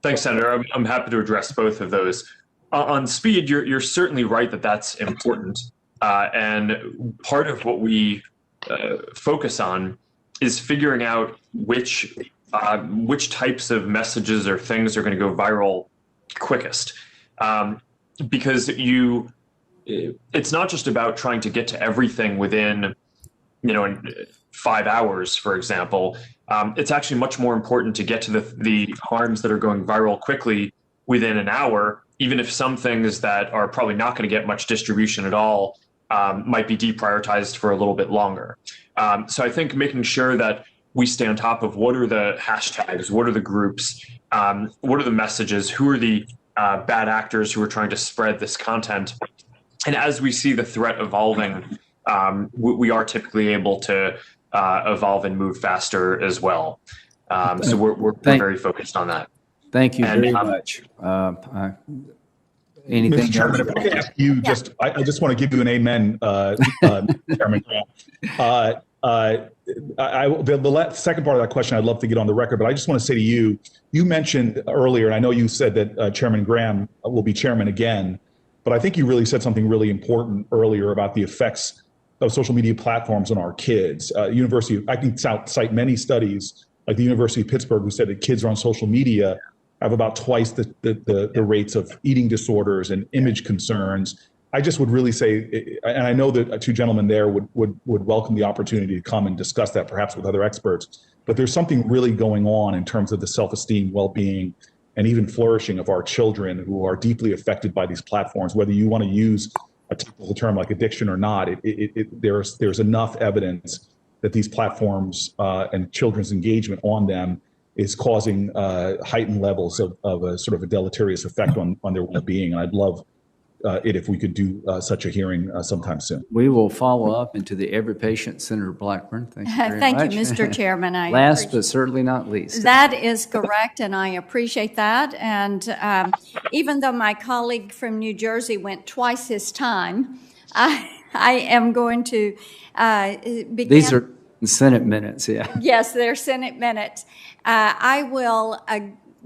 Thanks, Senator. I'm happy to address both of those. On speed, you're certainly right that that's important. And part of what we focus on is figuring out which types of messages or things are going to go viral quickest. Because it's not just about trying to get to everything within, in 5 hours, for example. It's actually much more important to get to the harms that are going viral quickly within an hour, even if some things that are probably not going to get much distribution at all might be deprioritized for a little bit longer. So I think making sure that we stay on top of what are the hashtags, what are the groups, what are the messages, who are the bad actors who are trying to spread this content. And as we see the threat evolving, we are typically able to evolve and move faster as well. So we're very focused on that. Thank you very much. Anything Mr. Chairman, if I could ask you, I just want to give you an amen, Chairman Graham. The second part of that question, I'd love to get on the record, but I just want to say to you, you mentioned earlier, and I know you said that Chairman Graham will be chairman again, but I think you really said something really important earlier about the effects of social media platforms on our kids. I can cite many studies, like the University of Pittsburgh, who said that kids are on social media have about twice the rates of eating disorders and image concerns. I just would really say, and I know that two gentlemen there would welcome the opportunity to come and discuss that perhaps with other experts, but there's something really going on in terms of the self-esteem, well-being, and even flourishing of our children who are deeply affected by these platforms. Whether you want to use a technical term like addiction or not, there's enough evidence that these platforms and children's engagement on them is causing heightened levels of a sort of a deleterious effect on their well-being. And I'd love it if we could do such a hearing sometime soon. We will follow up into the every patient, Senator Blackburn. Thank you very much. Thank you, Mr. Chairman. Last but certainly not least. That is correct, and I appreciate that. And even though my colleague from New Jersey went twice his time, I am going to begin. These are Senate minutes, yeah. Yes, they're Senate minutes. I will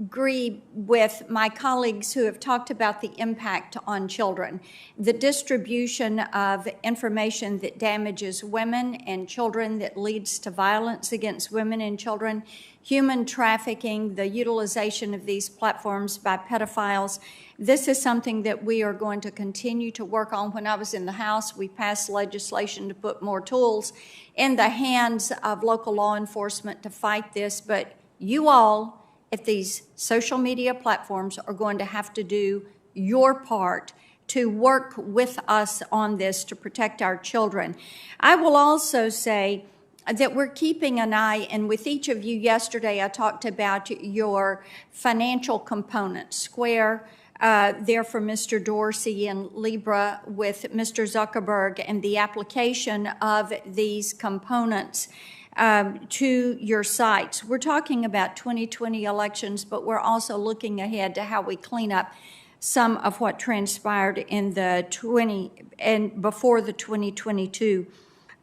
agree with my colleagues who have talked about the impact on children. The distribution of information that damages women and children, that leads to violence against women and children, human trafficking, the utilization of these platforms by pedophiles. This is something that we are going to continue to work on. When I was in the House, we passed legislation to put more tools in the hands of local law enforcement to fight this. But you all, if these social media platforms, are going to have to do your part to work with us on this to protect our children. I will also say that we're keeping an eye, and with each of you yesterday, I talked about your financial components. Square, there for Mr. Dorsey, and Libra with Mr. Zuckerberg, and the application of these components to your sites. We're talking about 2020 elections, but we're also looking ahead to how we clean up some of what transpired in the before the 2022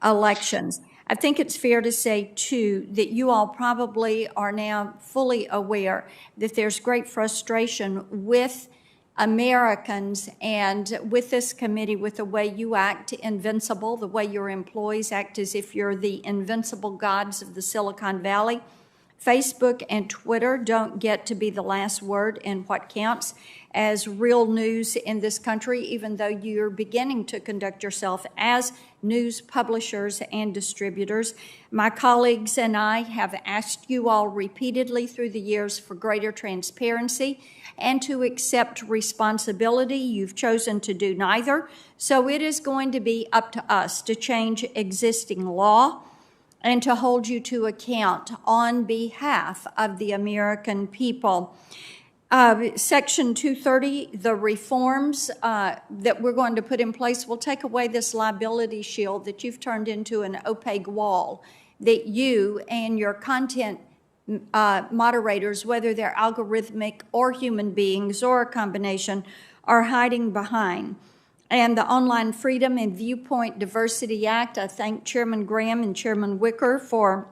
elections. I think it's fair to say, too, that you all probably are now fully aware that there's great frustration with Americans and with this committee, with the way you act invincible, the way your employees act as if you're the invincible gods of the Silicon Valley. Facebook and Twitter don't get to be the last word in what counts as real news in this country, even though you're beginning to conduct yourself as news publishers and distributors. My colleagues and I have asked you all repeatedly through the years for greater transparency and to accept responsibility. You've chosen to do neither. So it is going to be up to us to change existing law and to hold you to account on behalf of the American people. Section 230, the reforms that we're going to put in place will take away this liability shield that you've turned into an opaque wall that you and your content moderators, whether they're algorithmic or human beings or a combination, are hiding behind. And the Online Freedom and Viewpoint Diversity Act, I thank Chairman Graham and Chairman Wicker for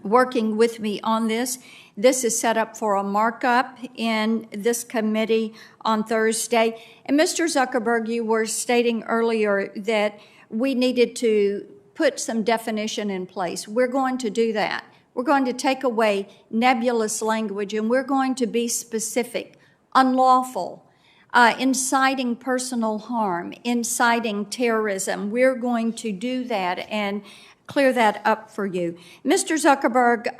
working with me on this. This is set up for a markup in this committee on Thursday. And Mr. Zuckerberg, you were stating earlier that we needed to put some definition in place. We're going to do that. We're going to take away nebulous language, and we're going to be specific. Unlawful, inciting personal harm, inciting terrorism. We're going to do that and clear that up for you. Mr. Zuckerberg,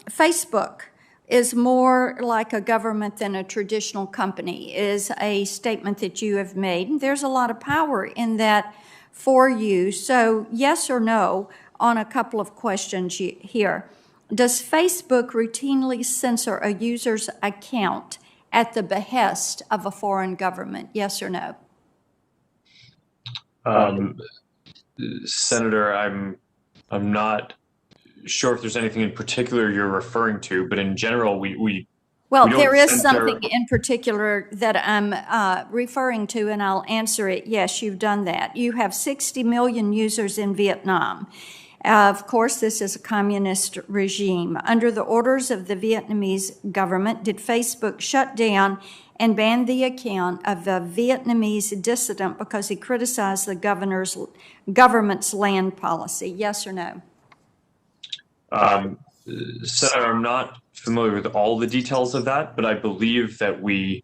Facebook is more like a government than a traditional company, is a statement that you have made. There's a lot of power in that for you. So yes or no on a couple of questions here. Does Facebook routinely censor a user's account at the behest of a foreign government? Yes or no? Senator, I'm not sure if there's anything in particular you're referring to, but in general, we don't there is censor. something in particular that I'm referring to, and I'll answer it. Yes, you've done that. You have 60 million users in Vietnam. Of course, this is a communist regime. Under the orders of the Vietnamese government, did Facebook shut down and ban the account of a Vietnamese dissident because he criticized the government's land policy? Yes or no? Senator, I'm not familiar with all the details of that, but I believe that we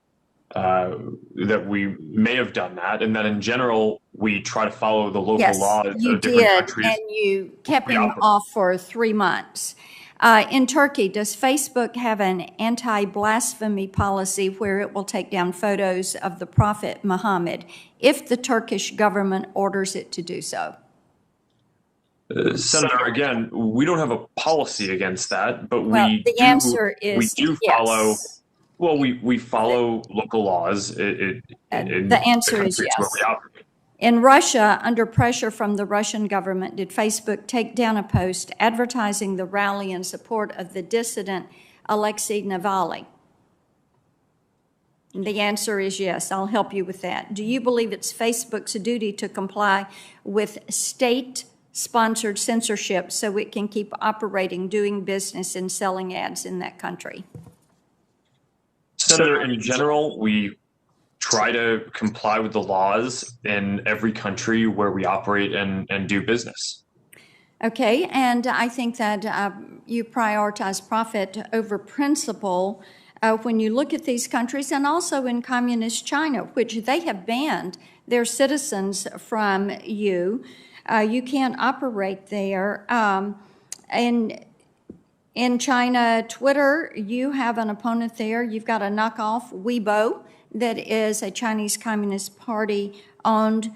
may have done that, and that in general we try to follow the local laws of different countries. And you kept him off for 3 months. In Turkey, does Facebook have an anti-blasphemy policy where it will take down photos of the Prophet Muhammad if the Turkish government orders it to do so? Senator, again, we don't have a policy against that, but the answer is we do follow. Yes. Well, we follow local laws. The answer is yes. In Russia, under pressure from the Russian government, did Facebook take down a post advertising the rally in support of the dissident Alexei Navalny? And the answer is yes. I'll help you with that. Do you believe it's Facebook's duty to comply with state-sponsored censorship so it can keep operating, doing business, and selling ads in that country? Senator, in general, we try to comply with the laws in every country where we operate and do business. Okay, and I think that you prioritize profit over principle when you look at these countries, and also in communist China, which they have banned their citizens from you. You can't operate there. And in China, Twitter, you have an opponent there. You've got a knockoff, Weibo, that is a Chinese Communist Party-owned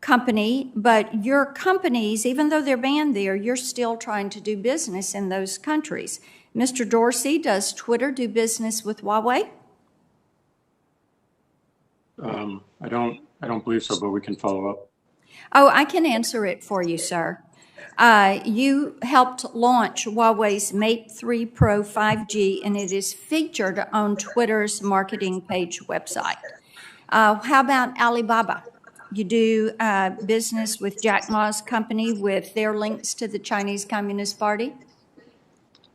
company, but your companies, even though they're banned there, you're still trying to do business in those countries. Mr. Dorsey, does Twitter do business with Huawei? I don't believe so, but we can follow up. Oh, I can answer it for you, sir. You helped launch Huawei's Mate 3 Pro 5G, and it is featured on Twitter's marketing page website. How about Alibaba? You do business with Jack Ma's company with their links to the Chinese Communist Party?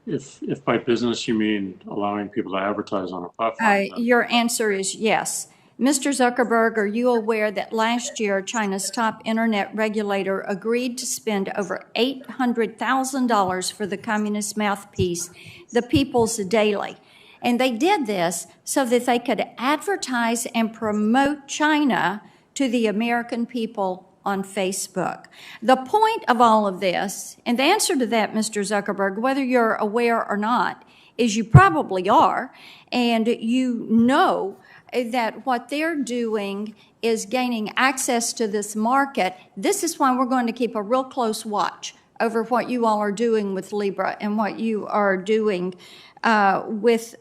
If by business you mean allowing people to advertise on a platform. Your answer is yes. Mr. Zuckerberg, are you aware that last year China's top internet regulator agreed to spend over $800,000 for the communist mouthpiece, the People's Daily? And they did this so that they could advertise and promote China to the American people on Facebook. The point of all of this, and the answer to that, Mr. Zuckerberg, whether you're aware or not, is you probably are, and you know that what they're doing is gaining access to this market. This is why we're going to keep a real close watch over what you all are doing with Libra and what you are doing with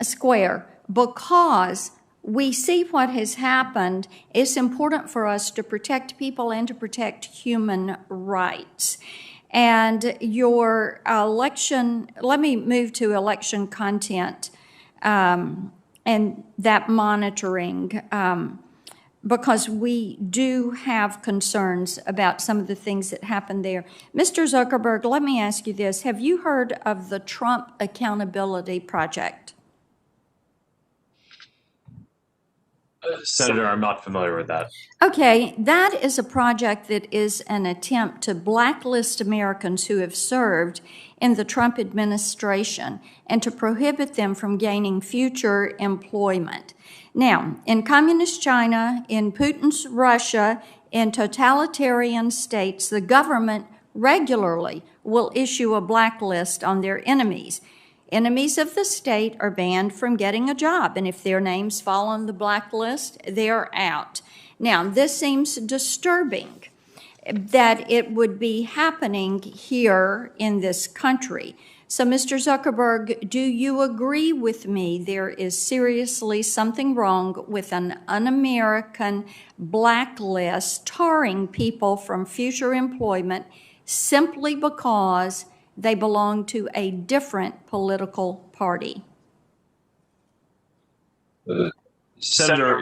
Square, because we see what has happened. It's important for us to protect people and to protect human rights. And your election, let me move to election content and that monitoring, because we do have concerns about some of the things that happen there. Mr. Zuckerberg, let me ask you this. Have you heard of the Trump Accountability Project? Senator, I'm not familiar with that. Okay, that is a project that is an attempt to blacklist Americans who have served in the Trump administration and to prohibit them from gaining future employment. Now, in communist China, in Putin's Russia, in totalitarian states, the government regularly will issue a blacklist on their enemies. Enemies of the state are banned from getting a job, and if their names fall on the blacklist, they're out. Now, this seems disturbing that it would be happening here in this country. So, Mr. Zuckerberg, do you agree with me there is seriously something wrong with an un-American blacklist tarring people from future employment simply because they belong to a different political party? Senator,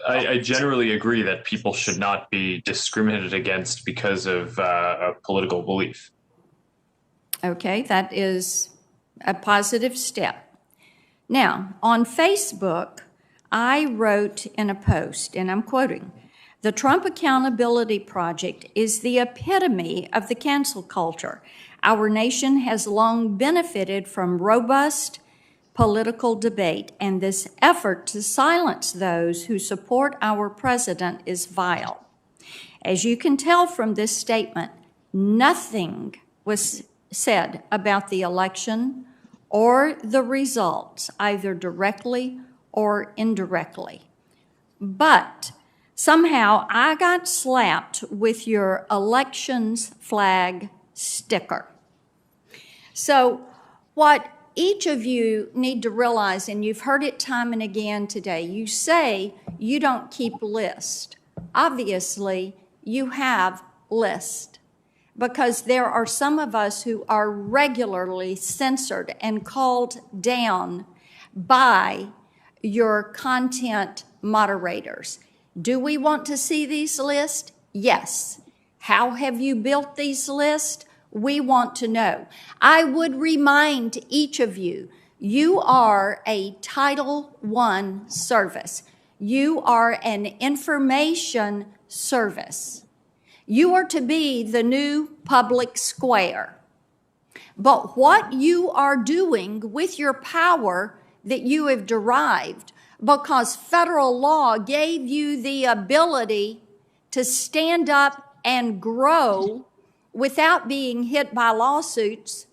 I generally agree that people should not be discriminated against because of a political belief. Okay, that is a positive step. Now, on Facebook, I wrote in a post, and I'm quoting, "The Trump Accountability Project is the epitome of the cancel culture. Our nation has long benefited from robust political debate, and this effort to silence those who support our president is vile." As you can tell from this statement, nothing was said about the election or the results, either directly or indirectly. But somehow I got slapped with your elections flag sticker. So what each of you need to realize, and you've heard it time and again today, you say you don't keep lists. Obviously, you have lists, because there are some of us who are regularly censored and called down by your content moderators. Do we want to see these lists? Yes. How have you built these lists? We want to know. I would remind each of you, You are a Title I service. You are an information service. You are to be the new public square. But what you are doing with your power that you have derived, because federal law gave you the ability to stand up and grow without being hit by lawsuits,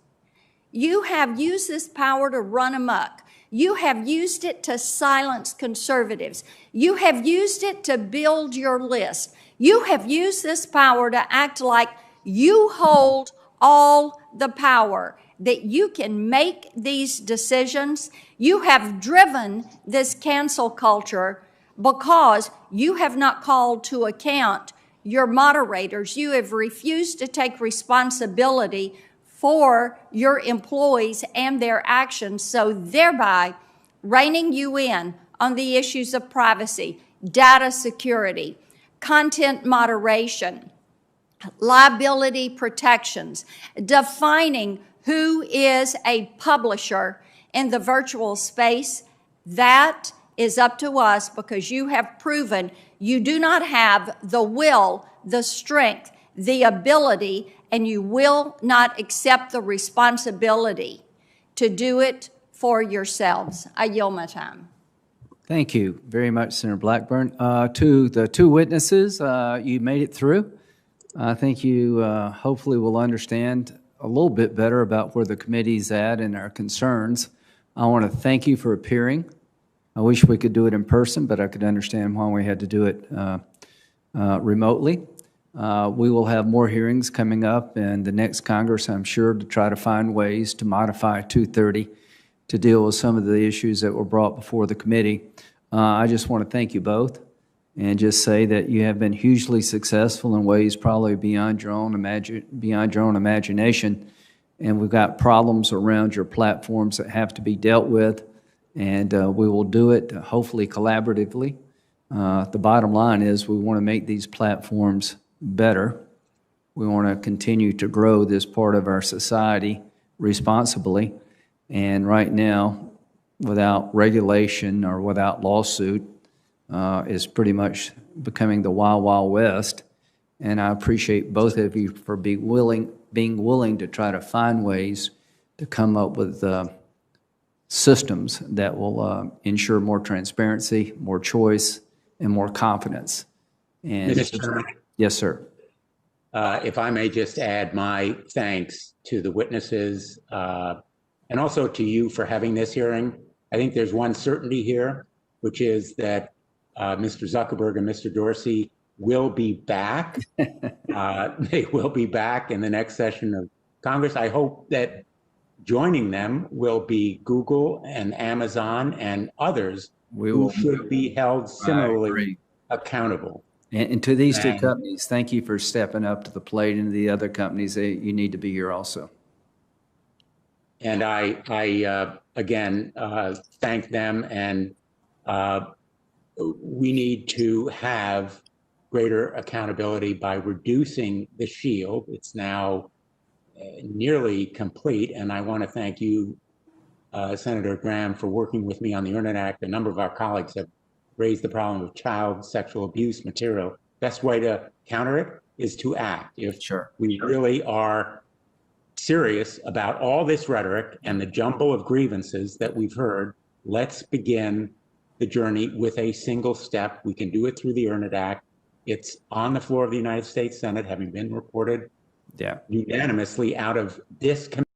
you have used this power to run amok. You have used it to silence conservatives. You have used it to build your list. You have used this power to act like you hold all the power, that you can make these decisions. You have driven this cancel culture because you have not called to account your moderators. You have refused to take responsibility for your employees and their actions, so thereby reining you in on the issues of privacy, data security, content moderation, liability protections, defining who is a publisher in the virtual space. That is up to us, because you have proven you do not have the will, the strength, the ability, and you will not accept the responsibility to do it for yourselves. I yield my time. Thank you very much, Senator Blackburn. To the two witnesses, you made it through. I think you hopefully will understand a little bit better about where the committee's at and our concerns. I want to thank you for appearing. I wish we could do it in person, but I could understand why we had to do it remotely. We will have more hearings coming up in the next Congress, I'm sure, to try to find ways to modify 230 to deal with some of the issues that were brought before the committee. I just want to thank you both and just say that you have been hugely successful in ways probably beyond your own imagination. And we've got problems around your platforms that have to be dealt with, and we will do it hopefully collaboratively. The bottom line is we want to make these platforms better. We want to continue to grow this part of our society responsibly. And right now, without regulation or without lawsuit, is pretty much becoming the Wild Wild West. And I appreciate both of you for being willing to try to find ways to come up with systems that will ensure more transparency, more choice, and more confidence. And Mr. Chairman, yes, sir. If I may just add my thanks to the witnesses and also to you for having this hearing. I think there's one certainty here, which is that Mr. Zuckerberg and Mr. Dorsey will be back. They will be back in the next session of Congress. I hope that joining them will be Google and Amazon and others who should be held similarly accountable. And to these two companies, thank you for stepping up to the plate, and the other companies, you need to be here also. And I again, thank them, and we need to have greater accountability by reducing the shield. It's now nearly complete, and I want to thank you, Senator Graham, for working with me on the Internet Act. A number of our colleagues have raised the problem of child sexual abuse material. Best way to counter it is to act. If we really are serious about all this rhetoric and the jumble of grievances that we've heard, let's begin the journey with a single step. We can do it through the Internet Act. It's on the floor of the United States Senate, having been reported unanimously out of this committee.